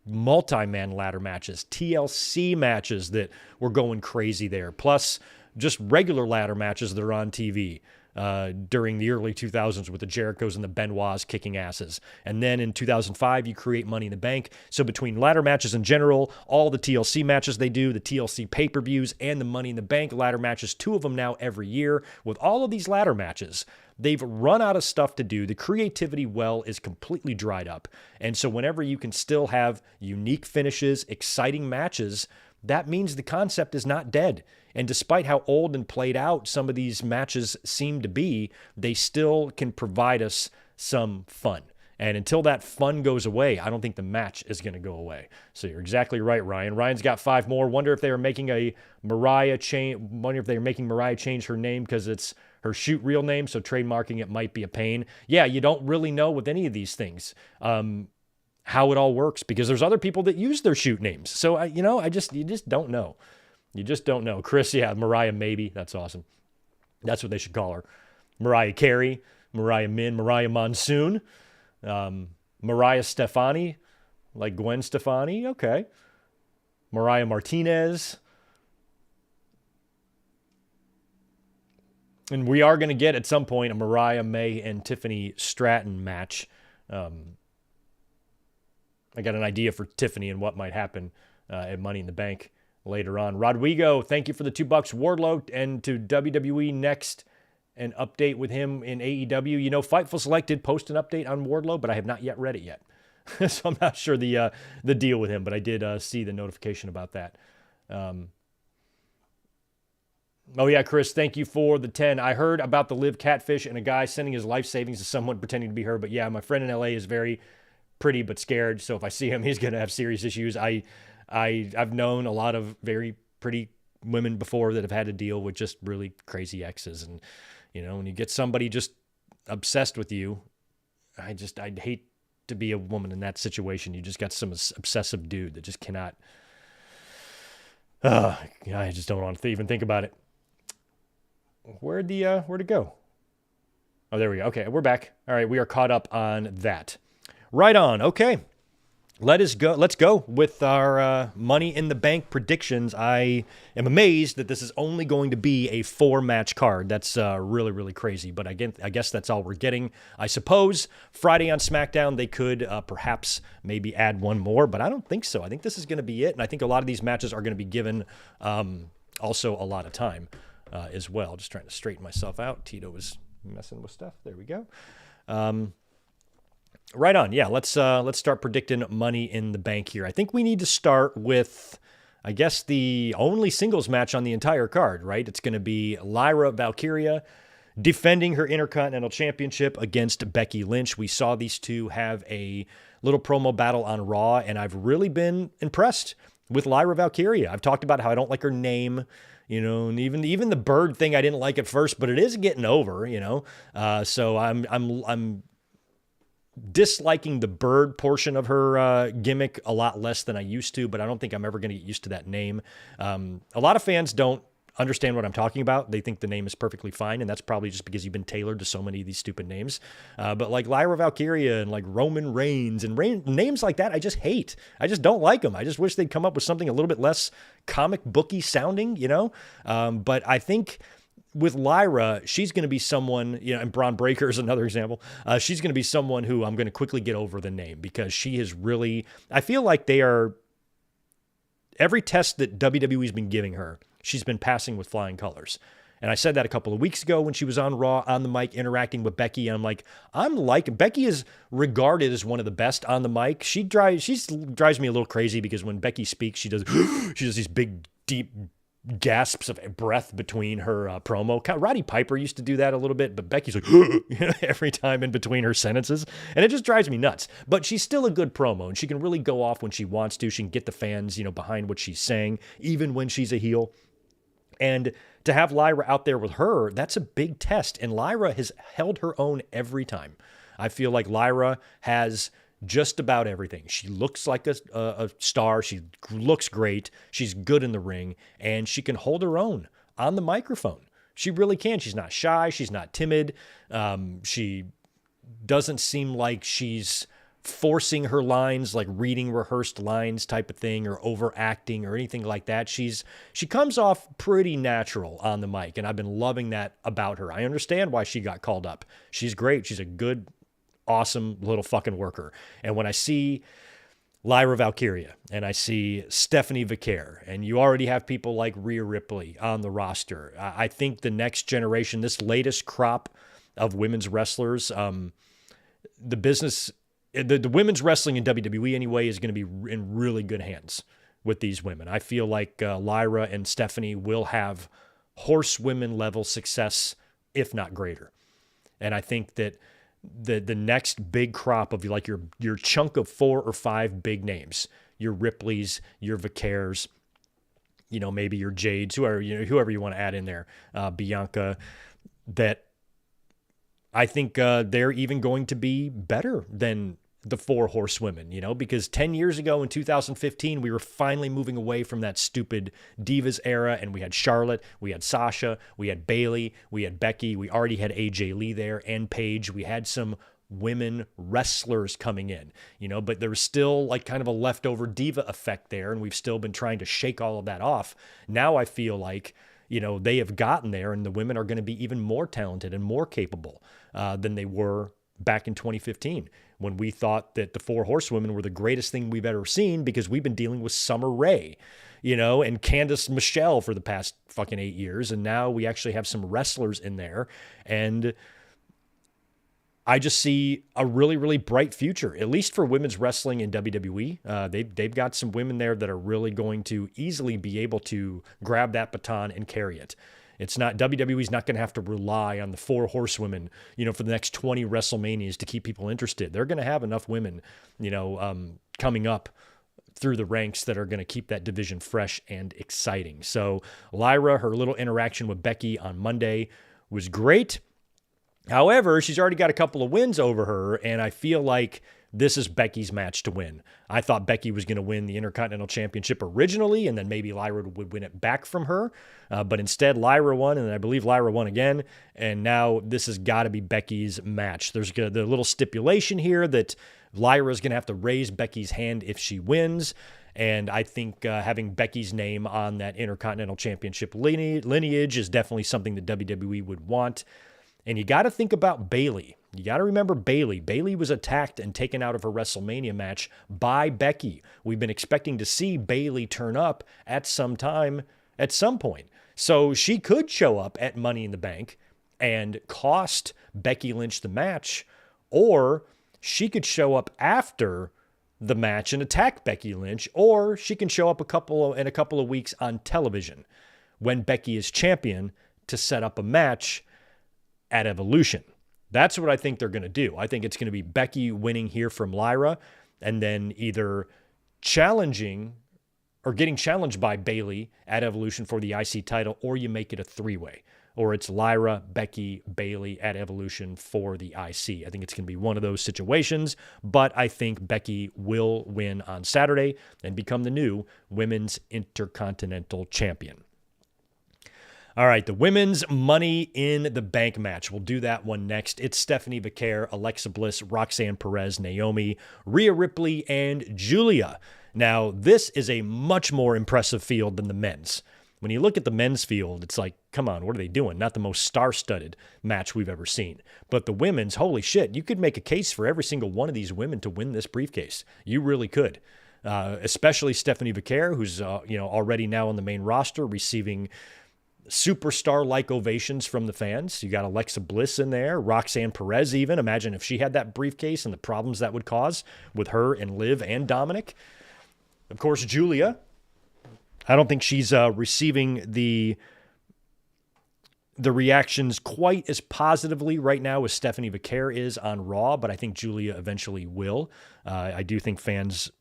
multi-man ladder matches, TLC matches that were going crazy there, plus just regular ladder matches that are on TV during the early 2000s with the Jerichos and the Benoits kicking asses. And then in 2005, you create Money in the Bank. So between ladder matches in general, all the TLC matches they do, the TLC pay-per-views, and the Money in the Bank ladder matches, 2 of them now every year, with all of these ladder matches, they've run out of stuff to do. The creativity well is completely dried up. And so whenever you can still have unique finishes, exciting matches, that means the concept is not dead. And despite how old and played out some of these matches seem to be, they still can provide us some fun. And until that fun goes away, I don't think the match is going to go away. So you're exactly right, Ryan. Ryan's got 5 more. Wonder if they were making Mariah change her name because it's her shoot real name, so trademarking it might be a pain. Yeah, you don't really know with any of these things how it all works, because there's other people that use their shoot names. So you just don't know. You just don't know. Chris, yeah, Mariah Maybe. That's awesome. That's what they should call her. Mariah Carey, Mariah Min, Mariah Monsoon, Mariah Stefani, like Gwen Stefani. Okay. Mariah Martinez. And we are going to get at some point a Mariah May and Tiffany Stratton match. I got an idea for Tiffany and what might happen at Money in the Bank later on. Rodrigo, thank you for the $2. Wardlow, and to WWE next, an update with him in AEW. Fightful Select did post an update on Wardlow, but I have not yet read it yet. So I'm not sure the deal with him, but I did see the notification about that. Oh, yeah, Chris, thank you for the 10. I heard about the live catfish and a guy sending his life savings to someone pretending to be her. But yeah, my friend in LA is very pretty but scared. So if I see him, he's going to have serious issues. I've known a lot of very pretty women before that have had to deal with just really crazy exes. And, when you get somebody just obsessed with you, I'd hate to be a woman in that situation. You just got some obsessive dude that just cannot, I just don't want to even think about it. Where'd it go? Oh, there we go. Okay, we're back. All right, we are caught up on that. Right on. Okay, let's go with our Money in the Bank predictions. I am amazed that this is only going to be a 4-match card. That's really, really crazy. But again, I guess that's all we're getting. I suppose Friday on SmackDown they could perhaps maybe add one more, but I don't think so. I think this is going to be it, and I think a lot of these matches are going to be given also a lot of time. As well. Just trying to straighten myself out. Tito was messing with stuff. There we go. Right on. Yeah, let's start predicting Money in the Bank here. I think we need to start with, I guess, the only singles match on the entire card, right? It's going to be Lyra Valkyria defending her Intercontinental Championship against Becky Lynch. We saw these two have a little promo battle on Raw, and I've really been impressed with Lyra Valkyria. I've talked about how I don't like her name. And even the bird thing I didn't like at first, but it is getting over, So I'm disliking the bird portion of her gimmick a lot less than I used to, but I don't think I'm ever going to get used to that name. A lot of fans don't understand what I'm talking about. They think the name is perfectly fine, and that's probably just because you've been tailored to so many of these stupid names. But like Lyra Valkyria and like Roman Reigns and names like that, I just hate. I just don't like them. I just wish they'd come up with something a little bit less comic booky sounding, But I think with Lyra, she's going to be someone, and Braun Breaker is another example. She's going to be someone who I'm going to quickly get over the name, because she is really, I feel like they are, every test that WWE's been giving her, she's been passing with flying colors. And I said that a couple of weeks ago when she was on Raw, on the mic, interacting with Becky. And I'm like, Becky is regarded as one of the best on the mic. She drives me a little crazy, because when Becky speaks, she does these big, deep gasps of breath between her promo. Roddy Piper used to do that a little bit, but Becky's like every time in between her sentences, and it just drives me nuts. But she's still a good promo, and she can really go off when she wants to. She can get the fans, behind what she's saying, even when she's a heel. And to have Lyra out there with her, that's a big test. And Lyra has held her own every time. I feel like Lyra has just about everything. She looks like a star. She looks great. She's good in the ring, and she can hold her own on the microphone. She really can. She's not shy. She's not timid. She doesn't seem like she's forcing her lines, like reading rehearsed lines type of thing, or overacting or anything like that. She comes off pretty natural on the mic, and I've been loving that about her. I understand why she got called up. She's great. She's a good, awesome little fucking worker. And when I see Lyra Valkyria and I see Stephanie Vicaire, and you already have people like Rhea Ripley on the roster, I think the next generation, this latest crop of women's wrestlers, the women's wrestling in WWE anyway is going to be in really good hands with these women. I feel like Lyra and Stephanie will have horsewomen level success, if not greater. And I think that the next big crop of like your chunk of 4 or 5 big names, your Ripleys, your Vicaires, maybe your Jades, whoever you want to add in there, Bianca, that I think they're even going to be better than the 4 horsewomen, because 10 years ago in 2015, we were finally moving away from that stupid Divas era, and we had Charlotte, we had Sasha, we had Bayley, we had Becky, we already had AJ Lee there, and Paige. We had some women wrestlers coming in, but there was still like kind of a leftover diva effect there, and we've still been trying to shake all of that off. Now I feel like, they have gotten there, and the women are going to be even more talented and more capable than they were back in 2015, when we thought that the 4 horsewomen were the greatest thing we've ever seen, because we've been dealing with Summer Rae, and Candice Michelle for the past fucking 8 years. And now we actually have some wrestlers in there. And I just see a really, really bright future, at least for women's wrestling in WWE. They've got some women there that are really going to easily be able to grab that baton and carry it. It's not, WWE's not going to have to rely on the 4 horsewomen, for the next 20 WrestleManias to keep people interested. They're going to have enough women, coming up through the ranks that are going to keep that division fresh and exciting. So Lyra, her little interaction with Becky on Monday was great. However, she's already got a couple of wins over her, and I feel like this is Becky's match to win. I thought Becky was going to win the Intercontinental Championship originally, and then maybe Lyra would win it back from her. But instead, Lyra won, and I believe Lyra won again. And now this has got to be Becky's match. There's the little stipulation here that Lyra is going to have to raise Becky's hand if she wins. And I think having Becky's name on that Intercontinental Championship lineage is definitely something that WWE would want. And you got to think about Bayley. You got to remember Bayley. Bayley was attacked and taken out of her WrestleMania match by Becky. We've been expecting to see Bayley turn up at some time, at some point. So she could show up at Money in the Bank and cost Becky Lynch the match, or she could show up after the match and attack Becky Lynch, or she can show up in a couple of weeks on television when Becky is champion to set up a match at Evolution. That's what I think they're going to do. I think it's going to be Becky winning here from Lyra, and then either challenging or getting challenged by Bayley at Evolution for the IC title, or you make it a 3-way, or it's Lyra, Becky, Bayley at Evolution for the IC. I think it's going to be one of those situations, but I think Becky will win on Saturday and become the new Women's Intercontinental Champion. All right, the women's Money in the Bank match. We'll do that one next. It's Stephanie Vicaire, Alexa Bliss, Roxanne Perez, Naomi, Rhea Ripley, and Julia. Now, this is a much more impressive field than the men's. When you look at the men's field, it's like, come on, what are they doing? Not the most star-studded match we've ever seen. But the women's, holy shit, you could make a case for every single one of these women to win this briefcase. You really could. Especially Stephanie Vicaire, who's already now on the main roster, receiving superstar-like ovations from the fans. You got Alexa Bliss in there, Roxanne Perez even. Imagine if she had that briefcase and the problems that would cause with her and Liv and Dominic. Of course, Julia, I don't think she's receiving the reactions quite as positively right now as Stephanie Vaquer is on Raw, but I think Julia eventually will. I do think fans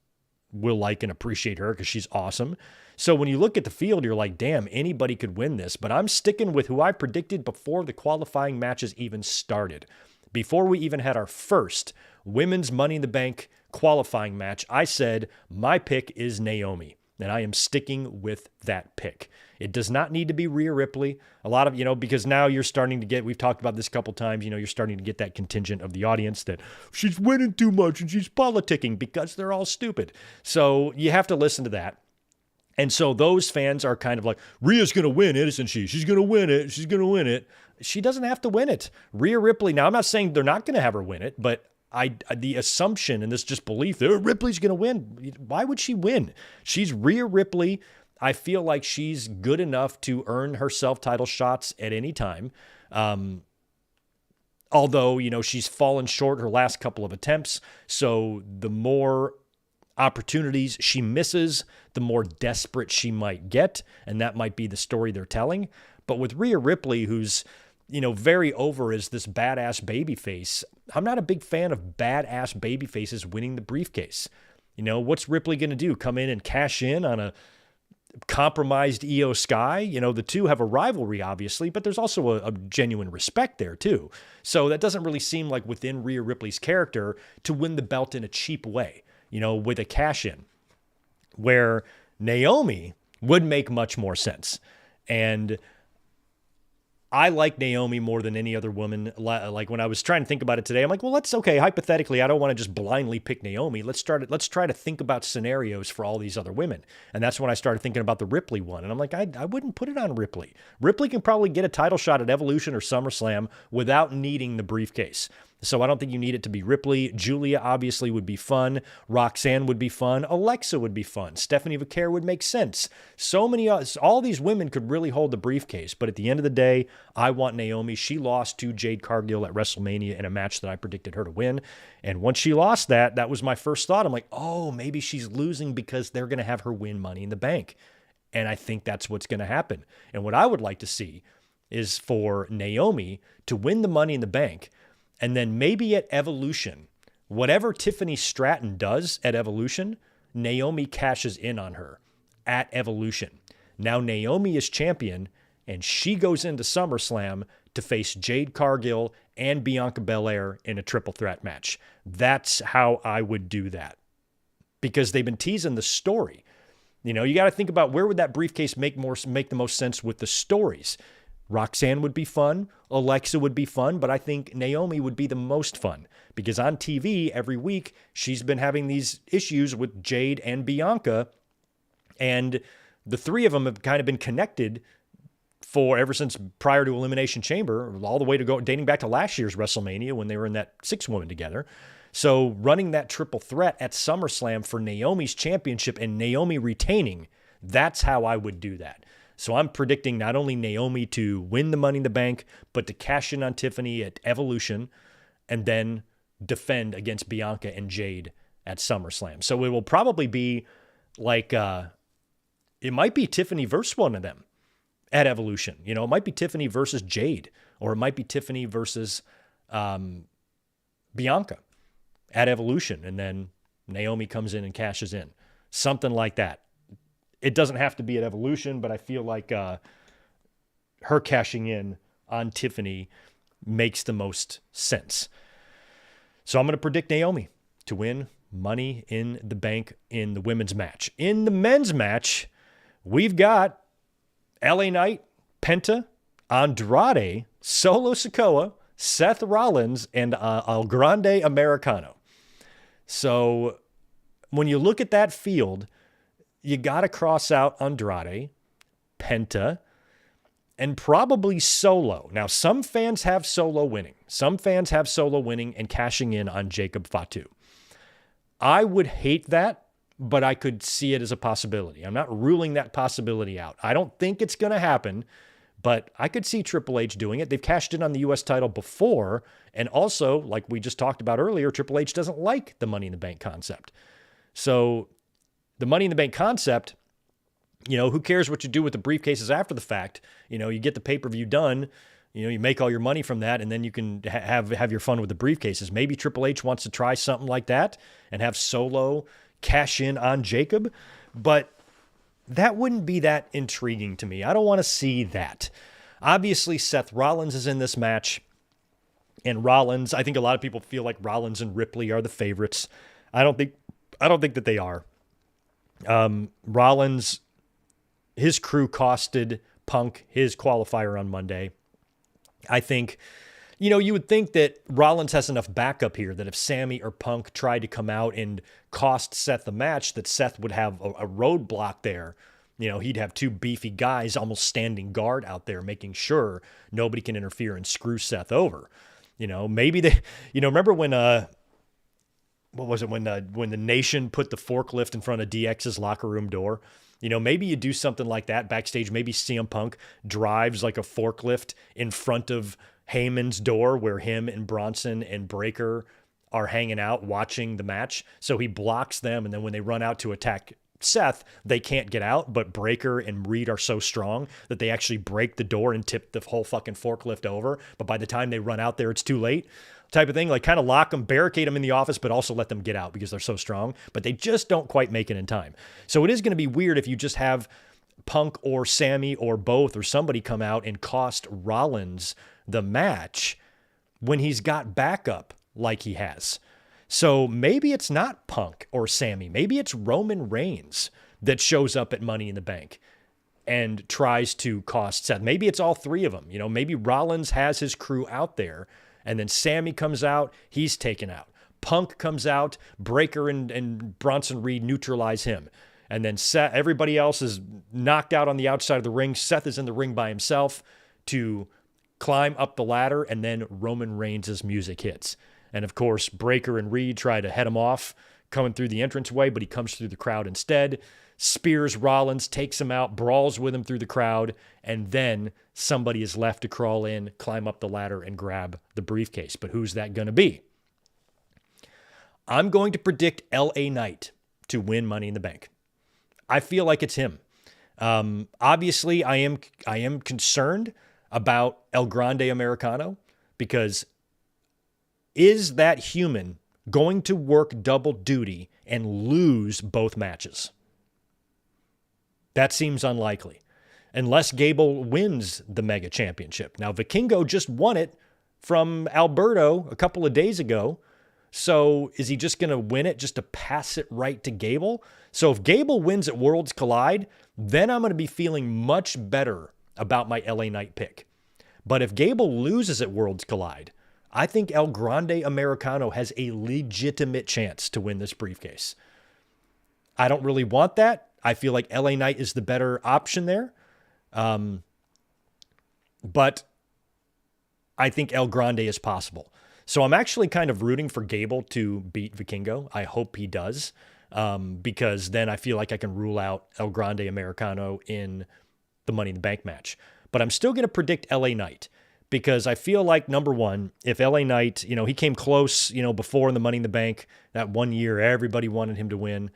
will like and appreciate her because she's awesome. So when you look at the field, you're like, damn, anybody could win this. But I'm sticking with who I predicted before the qualifying matches even started. Before we even had our first women's Money in the Bank qualifying match, I said my pick is Naomi. And I am sticking with that pick. It does not need to be Rhea Ripley. A lot of, because now you're starting to get, we've talked about this a couple times, you're starting to get that contingent of the audience that she's winning too much and she's politicking because they're all stupid. So you have to listen to that. And so those fans are kind of like, Rhea's going to win it, isn't she? She's going to win it. She's going to win it. She doesn't have to win it. Rhea Ripley, now I'm not saying they're not going to have her win it, but the assumption and this just belief that Ripley's going to win. Why would she win? She's Rhea Ripley. I feel like she's good enough to earn herself title shots at any time. Although, she's fallen short her last couple of attempts. So the more opportunities she misses, the more desperate she might get. And that might be the story they're telling. But with Rhea Ripley, who's very over as this badass babyface, I'm not a big fan of badass babyfaces winning the briefcase. What's Ripley going to do? Come in and cash in on a compromised Io Sky? The two have a rivalry, obviously, but there's also a genuine respect there, too. So that doesn't really seem like within Rhea Ripley's character to win the belt in a cheap way, with a cash in, where Naomi would make much more sense. And I like Naomi more than any other woman. Like when I was trying to think about it today, I'm like, well, hypothetically, I don't want to just blindly pick Naomi. Let's try to think about scenarios for all these other women. And that's when I started thinking about the Ripley one. And I'm like, I wouldn't put it on Ripley. Ripley can probably get a title shot at Evolution or SummerSlam without needing the briefcase. So I don't think you need it to be Ripley. Julia obviously would be fun. Roxanne would be fun. Alexa would be fun. Stephanie Vaquer would make sense. All these women could really hold the briefcase. But at the end of the day, I want Naomi. She lost to Jade Cargill at WrestleMania in a match that I predicted her to win. And once she lost that was my first thought. I'm like, oh, maybe she's losing because they're going to have her win Money in the Bank. And I think that's what's going to happen. And what I would like to see is for Naomi to win the Money in the Bank. And then maybe at Evolution, whatever Tiffany Stratton does at Evolution, Naomi cashes in on her at Evolution. Now Naomi is champion, and she goes into SummerSlam to face Jade Cargill and Bianca Belair in a triple threat match. That's how I would do that. Because they've been teasing the story. You got to think about where would that briefcase make the most sense with the stories. Roxanne would be fun. Alexa would be fun, but I think Naomi would be the most fun because on TV every week, she's been having these issues with Jade and Bianca, and the three of them have kind of been connected for ever since prior to Elimination Chamber, all the way to dating back to last year's WrestleMania when they were in that 6-woman together. So running that triple threat at SummerSlam for Naomi's championship and Naomi retaining, that's how I would do that. So I'm predicting not only Naomi to win the Money in the Bank, but to cash in on Tiffany at Evolution and then defend against Bianca and Jade at SummerSlam. So it will probably be like, it might be Tiffany versus one of them at Evolution. It might be Tiffany versus Jade, or it might be Tiffany versus Bianca at Evolution. And then Naomi comes in and cashes in. Something like that. It doesn't have to be at Evolution, but I feel like her cashing in on Tiffany makes the most sense. So I'm going to predict Naomi to win Money in the Bank in the women's match. In the men's match, we've got LA Knight, Penta, Andrade, Solo Sikoa, Seth Rollins, and El Grande Americano. So when you look at that field, you got to cross out Andrade, Penta, and probably Solo. Now, some fans have Solo winning. Some fans have Solo winning and cashing in on Jacob Fatu. I would hate that, but I could see it as a possibility. I'm not ruling that possibility out. I don't think it's going to happen, but I could see Triple H doing it. They've cashed in on the U.S. title before, and also, like we just talked about earlier, Triple H doesn't like the Money in the Bank concept. So the Money in the Bank concept Who cares what you do with the briefcases after the fact? You get the pay-per-view done, you make all your money from that, and then you can have your fun with the briefcases. Maybe Triple H wants to try something like that and have Solo cash in on Jacob, but that wouldn't be that intriguing to me. I don't want to see that. Obviously, Seth Rollins is in this match, and Rollins, I think a lot of people feel like Rollins and Ripley are the favorites. I don't think that they are. Rollins, his crew costed Punk his qualifier on Monday. I think, you would think that Rollins has enough backup here that if Sammy or Punk tried to come out and cost Seth the match, that Seth would have a roadblock there. He'd have two beefy guys almost standing guard out there, making sure nobody can interfere and screw Seth over. Maybe they, remember when, what was it, when the Nation put the forklift in front of DX's locker room door? Maybe you do something like that backstage. Maybe CM Punk drives like a forklift in front of Heyman's door where him and Bronson and Breaker are hanging out watching the match. So he blocks them, and then when they run out to attack Seth, they can't get out, but Breaker and Reed are so strong that they actually break the door and tip the whole fucking forklift over. But by the time they run out there, it's too late. Type of thing, like kind of lock them, barricade them in the office, but also let them get out because they're so strong, but they just don't quite make it in time. So it is going to be weird if you just have Punk or Sammy or both or somebody come out and cost Rollins the match when he's got backup like he has. So maybe it's not Punk or Sammy. Maybe it's Roman Reigns that shows up at Money in the Bank and tries to cost Seth. Maybe it's all three of them. Maybe Rollins has his crew out there, and then Sammy comes out, he's taken out. Punk comes out, Breaker and Bronson Reed neutralize him. And then Seth, everybody else is knocked out on the outside of the ring. Seth is in the ring by himself to climb up the ladder, and then Roman Reigns' music hits. And of course, Breaker and Reed try to head him off, coming through the entranceway, but he comes through the crowd instead. Spears Rollins, takes him out, brawls with him through the crowd, and then somebody is left to crawl in, climb up the ladder, and grab the briefcase. But who's that going to be? I'm going to predict LA Knight to win Money in the Bank. I feel like it's him. Obviously, I am concerned about El Grande Americano, because is that human going to work double duty and lose both matches? That seems unlikely, unless Gable wins the Mega Championship. Now, Vikingo just won it from Alberto a couple of days ago. So is he just going to win it just to pass it right to Gable? So if Gable wins at Worlds Collide, then I'm going to be feeling much better about my LA Knight pick. But if Gable loses at Worlds Collide, I think El Grande Americano has a legitimate chance to win this briefcase. I don't really want that. I feel like LA Knight is the better option there. But I think El Grande is possible. So I'm actually kind of rooting for Gable to beat Vikingo. I hope he does, because then I feel like I can rule out El Grande Americano in the Money in the Bank match. But I'm still going to predict LA Knight, because I feel like, number one, if LA Knight, he came close, before in the Money in the Bank, that 1 year, everybody wanted him to win.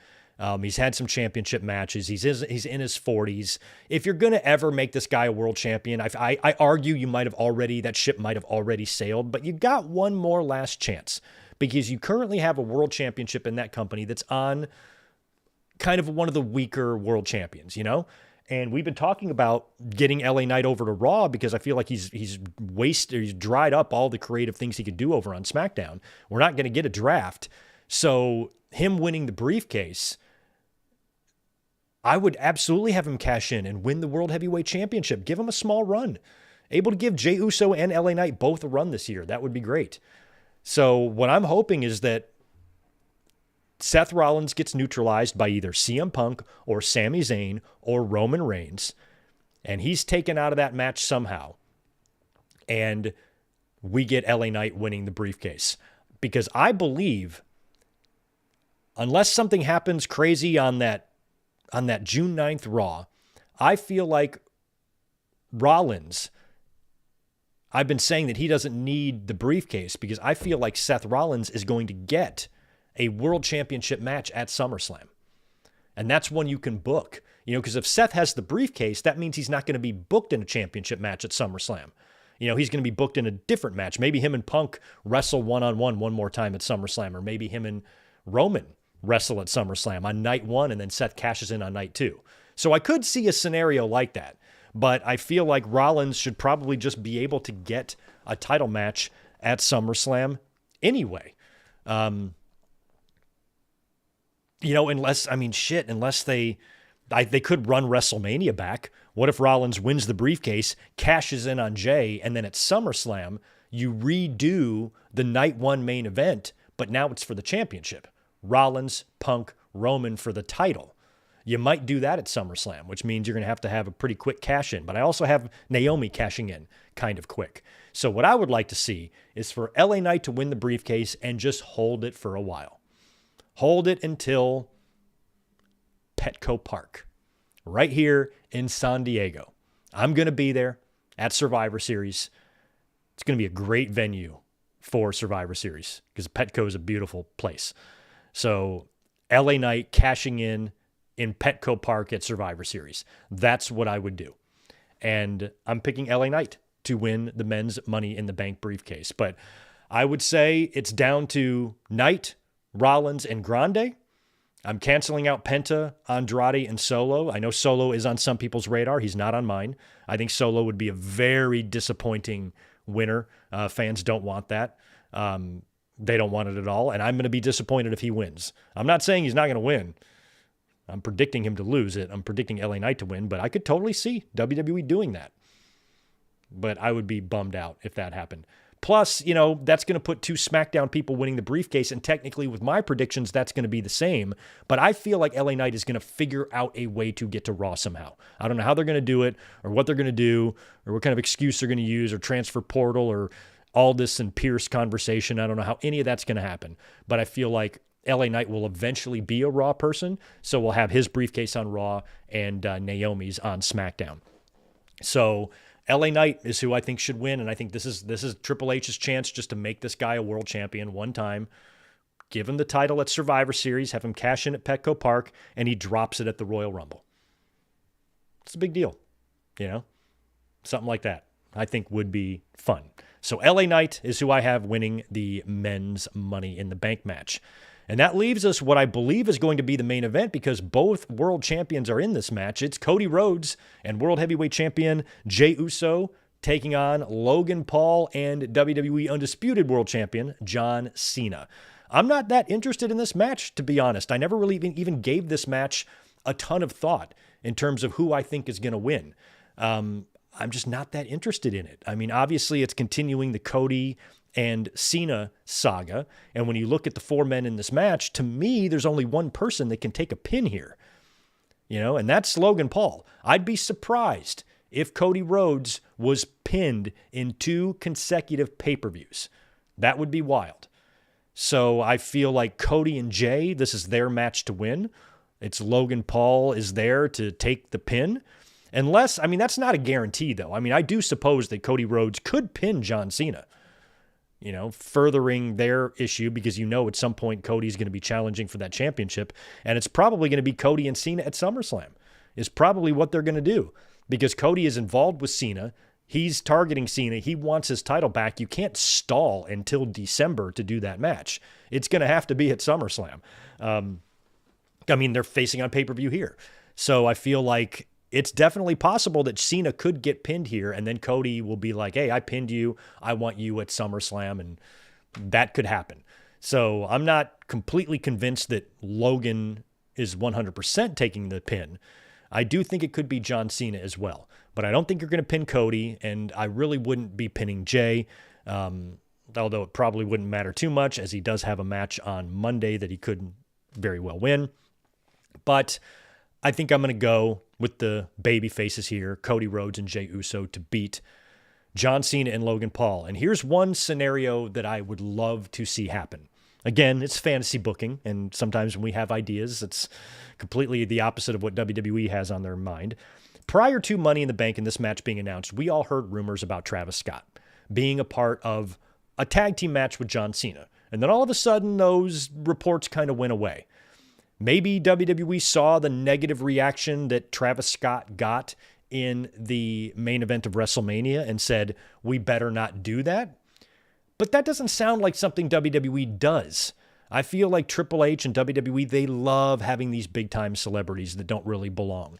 He's had some championship matches. He's in his 40s. If you're going to ever make this guy a world champion, I argue that ship might have already sailed, but you got one more last chance, because you currently have a world championship in that company that's on kind of one of the weaker world champions, And we've been talking about getting LA Knight over to Raw because I feel like he's dried up all the creative things he could do over on SmackDown. We're not going to get a draft. So him winning the briefcase, I would absolutely have him cash in and win the World Heavyweight Championship. Give him a small run. Able to give Jey Uso and LA Knight both a run this year. That would be great. So what I'm hoping is that Seth Rollins gets neutralized by either CM Punk or Sami Zayn or Roman Reigns, and he's taken out of that match somehow. And we get LA Knight winning the briefcase. Because I believe, unless something happens crazy on that June 9th Raw, I feel like Rollins, I've been saying that he doesn't need the briefcase because I feel like Seth Rollins is going to get a world championship match at SummerSlam. And that's one you can book. Because if Seth has the briefcase, that means he's not going to be booked in a championship match at SummerSlam. He's going to be booked in a different match. Maybe him and Punk wrestle one-on-one one more time at SummerSlam, or maybe him and Roman wrestle at SummerSlam on night 1, and then Seth cashes in on night 2. So I could see a scenario like that, but I feel like Rollins should probably just be able to get a title match at SummerSlam anyway. Unless they could run WrestleMania back. What if Rollins wins the briefcase, cashes in on Jay, and then at SummerSlam, you redo the night 1 main event, but now it's for the championship. Rollins, Punk, Roman for the title. You might do that at SummerSlam, which means you're going to have a pretty quick cash in. But I also have Naomi cashing in kind of quick. So what I would like to see is for LA Knight to win the briefcase and just hold it for a while. Hold it until Petco Park, right here in San Diego. I'm going to be there at Survivor Series. It's going to be a great venue for Survivor Series because Petco is a beautiful place. So LA Knight cashing in Petco Park at Survivor Series. That's what I would do. And I'm picking LA Knight to win the men's Money in the Bank briefcase. But I would say it's down to Knight, Rollins, and Grande. I'm canceling out Penta, Andrade, and Solo. I know Solo is on some people's radar. He's not on mine. I think Solo would be a very disappointing winner. Fans don't want that. They don't want it at all. And I'm going to be disappointed if he wins. I'm not saying he's not going to win. I'm predicting him to lose it. I'm predicting LA Knight to win, but I could totally see WWE doing that. But I would be bummed out if that happened. Plus, that's going to put 2 SmackDown people winning the briefcase, and technically with my predictions, that's going to be the same. But I feel like LA Knight is going to figure out a way to get to Raw somehow. I don't know how they're going to do it, or what they're going to do, or what kind of excuse they're going to use, or transfer portal, or Aldis and Pierce conversation. I don't know how any of that's going to happen. But I feel like LA Knight will eventually be a Raw person, so we'll have his briefcase on Raw and Naomi's on SmackDown. So LA Knight is who I think should win, and I think this is Triple H's chance just to make this guy a world champion one time. Give him the title at Survivor Series, have him cash in at Petco Park, and he drops it at the Royal Rumble. It's a big deal, Something like that I think would be fun. So LA Knight is who I have winning the men's Money in the Bank match. And that leaves us what I believe is going to be the main event because both world champions are in this match. It's Cody Rhodes and world heavyweight champion Jey Uso taking on Logan Paul and WWE Undisputed World Champion John Cena. I'm not that interested in this match, to be honest. I never really even gave this match a ton of thought in terms of who I think is going to win. I'm just not that interested in it. I mean, obviously it's continuing the Cody and Cena saga. And when you look at the 4 men in this match, to me, there's only one person that can take a pin here, and that's Logan Paul. I'd be surprised if Cody Rhodes was pinned in 2 consecutive pay-per-views. That would be wild. So I feel like Cody and Jay, this is their match to win. It's Logan Paul is there to take the pin. Unless, that's not a guarantee, though. I do suppose that Cody Rhodes could pin John Cena, furthering their issue because at some point Cody's going to be challenging for that championship, and it's probably going to be Cody and Cena at SummerSlam is probably what they're going to do because Cody is involved with Cena. He's targeting Cena. He wants his title back. You can't stall until December to do that match. It's going to have to be at SummerSlam. They're facing on pay-per-view here. So I feel like it's definitely possible that Cena could get pinned here, and then Cody will be like, hey, I pinned you. I want you at SummerSlam, and that could happen. So I'm not completely convinced that Logan is 100% taking the pin. I do think it could be John Cena as well, but I don't think you're going to pin Cody, and I really wouldn't be pinning Jay, although it probably wouldn't matter too much as he does have a match on Monday that he could very well win. But I think I'm going to go with the baby faces here, Cody Rhodes and Jey Uso, to beat John Cena and Logan Paul. And here's one scenario that I would love to see happen. Again, it's fantasy booking, and sometimes when we have ideas, it's completely the opposite of what WWE has on their mind. Prior to Money in the Bank and this match being announced, we all heard rumors about Travis Scott being a part of a tag team match with John Cena. And then all of a sudden, those reports kind of went away. Maybe WWE saw the negative reaction that Travis Scott got in the main event of WrestleMania and said, we better not do that. But that doesn't sound like something WWE does. I feel like Triple H and WWE, they love having these big-time celebrities that don't really belong,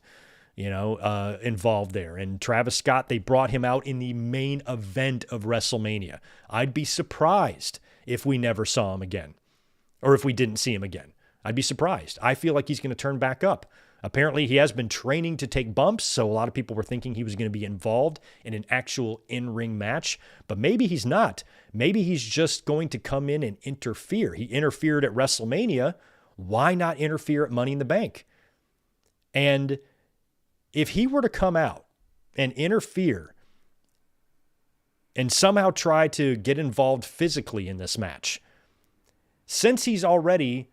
involved there. And Travis Scott, they brought him out in the main event of WrestleMania. I'd be surprised if we never saw him again, or if we didn't see him again. I'd be surprised. I feel like he's going to turn back up. Apparently, he has been training to take bumps, so a lot of people were thinking he was going to be involved in an actual in-ring match, but maybe he's not. Maybe he's just going to come in and interfere. He interfered at WrestleMania. Why not interfere at Money in the Bank? And if he were to come out and interfere and somehow try to get involved physically in this match, since he's already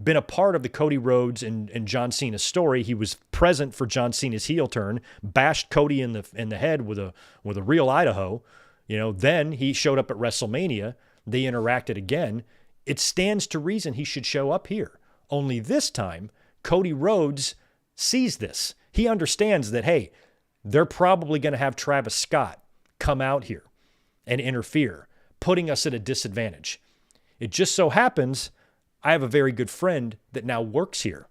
been a part of the Cody Rhodes and John Cena story, he was present for John Cena's heel turn, bashed Cody in the head with a real Idaho. Then he showed up at WrestleMania. They interacted again. It stands to reason he should show up here. Only this time, Cody Rhodes sees this. He understands that, hey, they're probably going to have Travis Scott come out here and interfere, putting us at a disadvantage. It just so happens I have a very good friend that now works here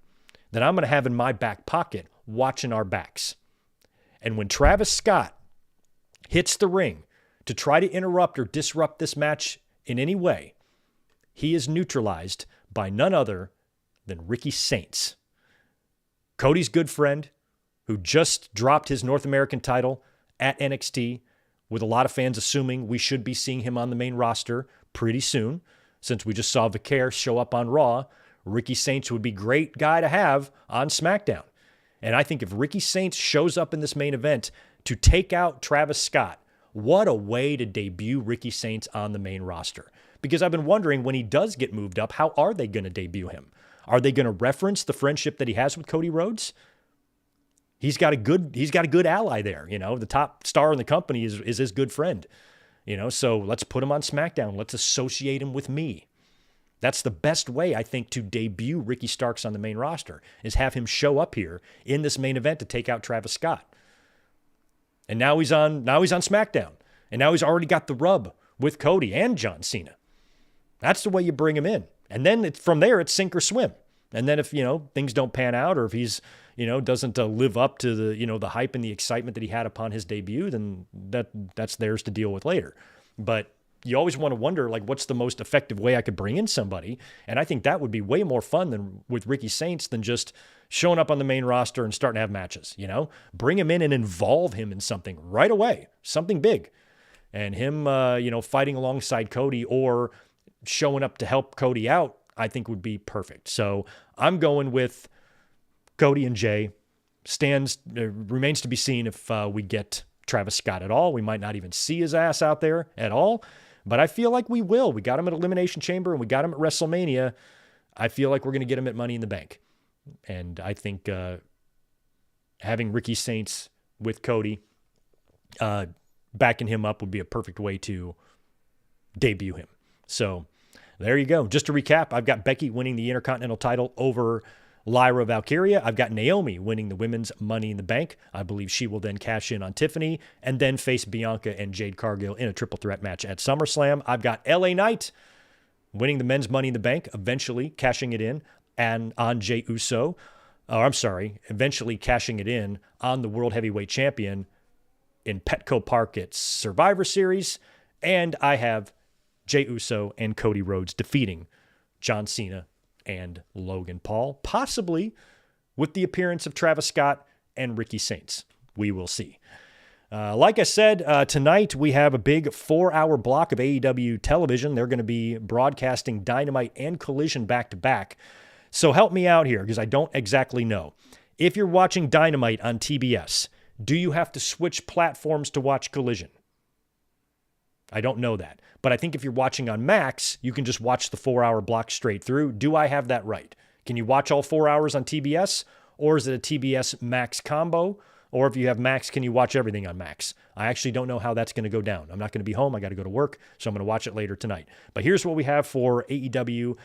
that I'm going to have in my back pocket watching our backs. And when Travis Scott hits the ring to try to interrupt or disrupt this match in any way, he is neutralized by none other than Ricky Saints, Cody's good friend who just dropped his North American title at NXT, with a lot of fans assuming we should be seeing him on the main roster pretty soon. Since we just saw Vicaire show up on Raw, Ricky Saints would be a great guy to have on SmackDown. And I think if Ricky Saints shows up in this main event to take out Travis Scott, what a way to debut Ricky Saints on the main roster. Because I've been wondering, when he does get moved up, how are they going to debut him? Are they going to reference the friendship that he has with Cody Rhodes? He's got a good ally there. The top star in the company is his good friend. So let's put him on SmackDown. Let's associate him with me. That's the best way, I think, to debut Ricky Starks on the main roster, is have him show up here in this main event to take out Travis Scott. And now he's on SmackDown. And now he's already got the rub with Cody and John Cena. That's the way you bring him in. And then from there, it's sink or swim. And then if, things don't pan out, or if he's, doesn't live up to the hype and the excitement that he had upon his debut, then that's theirs to deal with later. But you always want to wonder, what's the most effective way I could bring in somebody? And I think that would be way more fun than with Ricky Saints than just showing up on the main roster and starting to have matches, Bring him in and involve him in something right away, something big. And him, fighting alongside Cody or showing up to help Cody out, I think would be perfect. So I'm going with Cody and Jay. Remains to be seen if we get Travis Scott at all. We might not even see his ass out there at all, but I feel like we will. We got him at Elimination Chamber and we got him at WrestleMania. I feel like we're going to get him at Money in the Bank. And I think having Ricky Saints with Cody, backing him up would be a perfect way to debut him. So there you go. Just to recap, I've got Becky winning the Intercontinental title over Lyra Valkyria. I've got Naomi winning the women's Money in the Bank. I believe she will then cash in on Tiffany and then face Bianca and Jade Cargill in a triple threat match at SummerSlam. I've got LA Knight winning the men's Money in the Bank, eventually cashing it in and on Jey Uso. Eventually cashing it in on the World Heavyweight Champion in Petco Park at Survivor Series. And I have Jey Uso and Cody Rhodes defeating John Cena and Logan Paul, possibly with the appearance of Travis Scott and Ricky Saints. We will see. Like I said, tonight we have a big 4-hour block of AEW television. They're going to be broadcasting Dynamite and Collision back-to-back. So help me out here, because I don't exactly know. If you're watching Dynamite on TBS, do you have to switch platforms to watch Collision? I don't know that. But I think if you're watching on Max, you can just watch the 4-hour block straight through. Do I have that right? Can you watch all 4 hours on TBS? Or is it a TBS Max combo? Or if you have Max, can you watch everything on Max? I actually don't know how that's going to go down. I'm not going to be home. I got to go to work, so I'm going to watch it later tonight. But here's what we have for AEW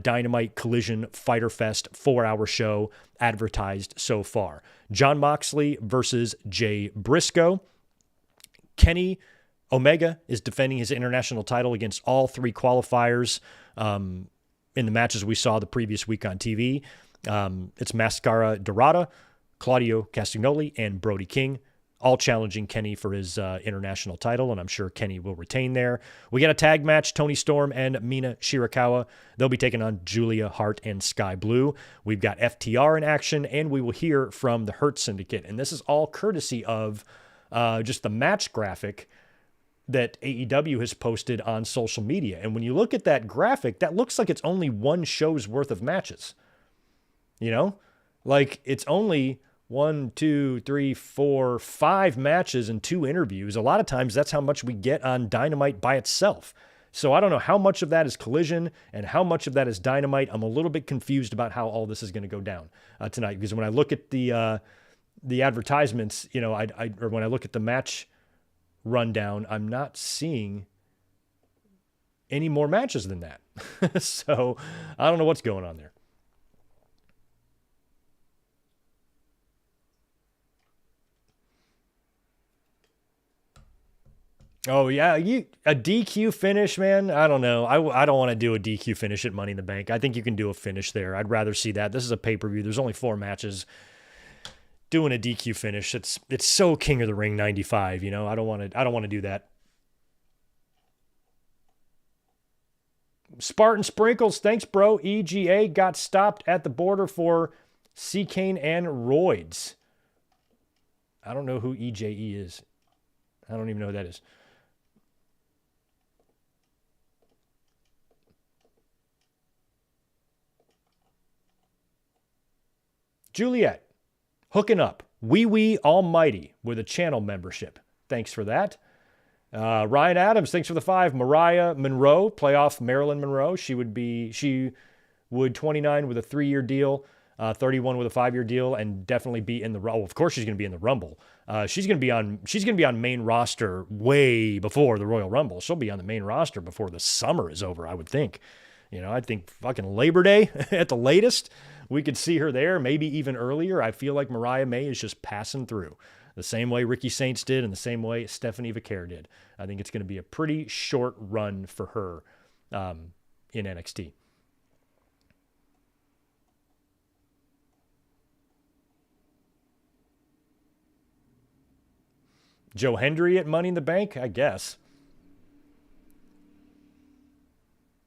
Dynamite Collision Fighter Fest 4-hour show advertised so far. Jon Moxley versus Jay Briscoe. Kenny Omega is defending his international title against all 3 qualifiers in the matches we saw the previous week on TV. It's Mascara Dorada, Claudio Castagnoli, and Brody King, all challenging Kenny for his international title, and I'm sure Kenny will retain there. We got a tag match, Toni Storm and Mina Shirakawa. They'll be taking on Julia Hart and Sky Blue. We've got FTR in action, and we will hear from the Hurt Syndicate. And this is all courtesy of just the match graphic that AEW has posted on social media. And when you look at that graphic, that looks like it's only one show's worth of matches. You know? Like, it's only 1, 2, 3, 4, 5 matches and 2 interviews. A lot of times that's how much we get on Dynamite by itself. So I don't know how much of that is Collision and how much of that is Dynamite. I'm a little bit confused about how all this is going to go down tonight, because when I look at the advertisements, you know, or when I look at the match rundown, I'm not seeing any more matches than that. So I don't know what's going on there. Oh, yeah. A DQ finish, man. I don't know. I don't want to do a DQ finish at Money in the Bank. I think you can do a finish there. I'd rather see that. This is a pay-per-view. There's only 4 matches. Doing a DQ finish, it's so King of the Ring 95, you know. I don't want to do that. Spartan Sprinkles, thanks, bro. EGA got stopped at the border for C-Cane and roids. I don't know who EJE is. I don't even know who that is. Juliet, hooking up. Wee Wee Almighty with a channel membership. Thanks for that. Ryan Adams, thanks for the 5. Mariah Monroe, playoff Marilyn Monroe. She would 29 with a 3-year deal, 31 with a 5-year deal, and definitely be in the Rumble. Of course, she's going to be in the Rumble. She's going to be on main roster way before the Royal Rumble. She'll be on the main roster before the summer is over, I would think. You know, I think fucking Labor Day at the latest, we could see her there, maybe even earlier. I feel like Mariah May is just passing through the same way Ricky Saints did and the same way Stephanie Vaquer did. I think it's going to be a pretty short run for her in NXT. Joe Hendry at Money in the Bank, I guess.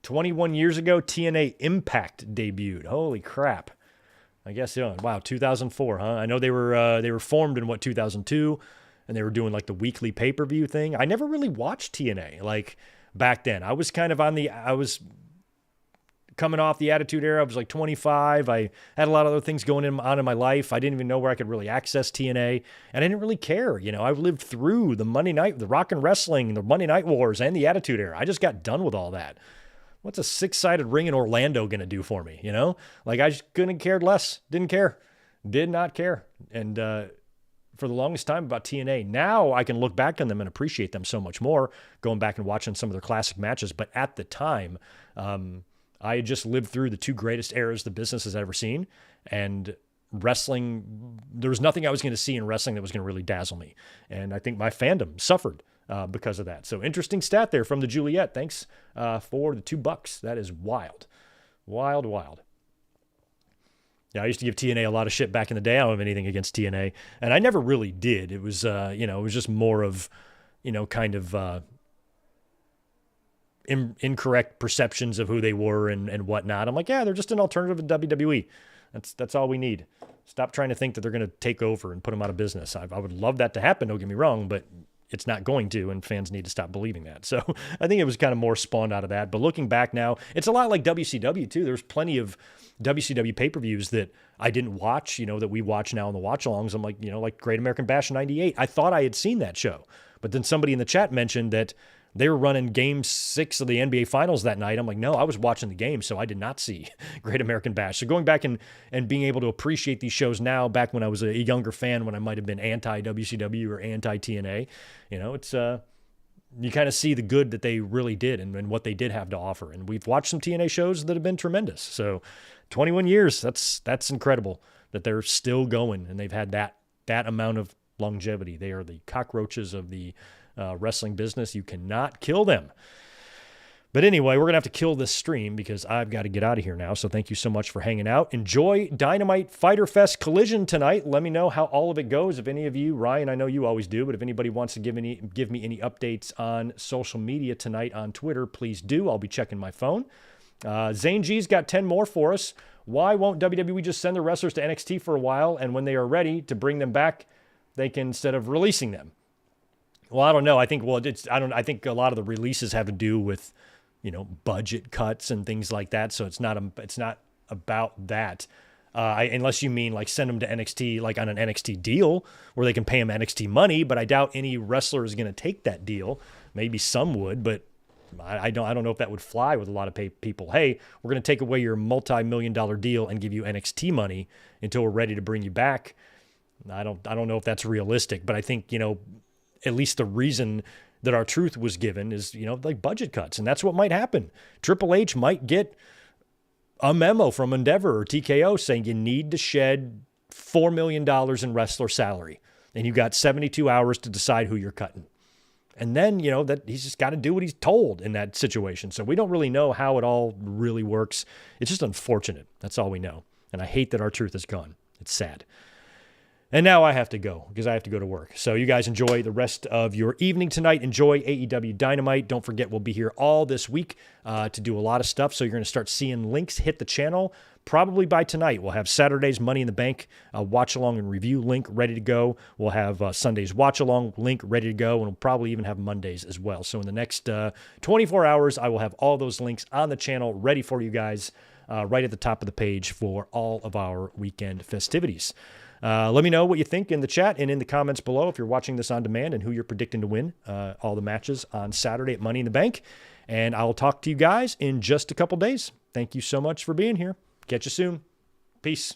21 years ago, TNA Impact debuted. Holy crap. I guess, yeah, wow, 2004, huh? I know they were formed in, 2002, and they were doing, like, the weekly pay-per-view thing. I never really watched TNA, like, back then. I was kind of I was coming off the Attitude Era. I was, like, 25. I had a lot of other things going on in my life. I didn't even know where I could really access TNA, and I didn't really care. You know, I lived through the Monday Night, the Rock and Wrestling, the Monday Night Wars, and the Attitude Era. I just got done with all that. What's a 6-sided ring in Orlando going to do for me, you know? Like, I just couldn't have cared less. Didn't care. Did not care. And for the longest time about TNA, now I can look back on them and appreciate them so much more, going back and watching some of their classic matches. But at the time, I had just lived through the 2 greatest eras the business has ever seen. And wrestling, there was nothing I was going to see in wrestling that was going to really dazzle me. And I think my fandom suffered because of that. So interesting stat there from the Juliet. Thanks for the $2. That is wild. Wild, wild. Yeah, I used to give TNA a lot of shit back in the day. I don't have anything against TNA. And I never really did. It was, it was just more of, kind of incorrect perceptions of who they were and whatnot. I'm like, yeah, they're just an alternative to WWE. That's all we need. Stop trying to think that they're going to take over and put them out of business. I would love that to happen, don't get me wrong, but it's not going to, and fans need to stop believing that. So I think it was kind of more spawned out of that. But looking back now, it's a lot like WCW too. There's plenty of WCW pay-per-views that I didn't watch, that we watch now in the watch-alongs. I'm like, like Great American Bash 98. I thought I had seen that show. But then somebody in the chat mentioned that they were running Game 6 of the NBA Finals that night. I'm like, no, I was watching the game, so I did not see Great American Bash. So going back and being able to appreciate these shows now, back when I was a younger fan, when I might have been anti-WCW or anti-TNA, it's you kind of see the good that they really did and what they did have to offer. And we've watched some TNA shows that have been tremendous. So 21 years, that's incredible that they're still going and they've had that amount of longevity. They are the cockroaches of the wrestling business. You cannot kill them. But anyway, we're going to have to kill this stream because I've got to get out of here now. So thank you so much for hanging out. Enjoy Dynamite Fighter Fest Collision tonight. Let me know how all of it goes. If any of you, Ryan, I know you always do, but if anybody wants to give me any updates on social media tonight on Twitter, please do. I'll be checking my phone. Zane G's got 10 more for us. Why won't WWE just send the wrestlers to NXT for a while, and when they are ready to bring them back, they can, instead of releasing them? Well, I don't know. I think I think a lot of the releases have to do with, budget cuts and things like that. So it's not about that. Unless you mean like send them to NXT, like on an NXT deal where they can pay them NXT money, but I doubt any wrestler is going to take that deal. Maybe some would, but I don't know if that would fly with a lot of people. Hey, we're going to take away your multi-million-dollar deal and give you NXT money until we're ready to bring you back. I don't know if that's realistic, but I think, at least the reason that R-Truth was given is, like budget cuts, and that's what might happen. Triple H might get a memo from Endeavor or TKO saying you need to shed $4 million in wrestler salary, and you got 72 hours to decide who you're cutting. And then, that he's just got to do what he's told in that situation. So we don't really know how it all really works. It's just unfortunate. That's all we know. And I hate that R-Truth is gone. It's sad. And now I have to go because I have to go to work. So you guys enjoy the rest of your evening tonight. Enjoy AEW Dynamite. Don't forget, we'll be here all this week to do a lot of stuff. So you're going to start seeing links hit the channel probably by tonight. We'll have Saturday's Money in the Bank watch along and review link ready to go. We'll have Sunday's watch along link ready to go. And we'll probably even have Mondays as well. So in the next 24 hours, I will have all those links on the channel ready for you guys right at the top of the page for all of our weekend festivities. Let me know what you think in the chat and in the comments below if you're watching this on demand and who you're predicting to win all the matches on Saturday at Money in the Bank. And I'll talk to you guys in just a couple days. Thank you so much for being here. Catch you soon. Peace.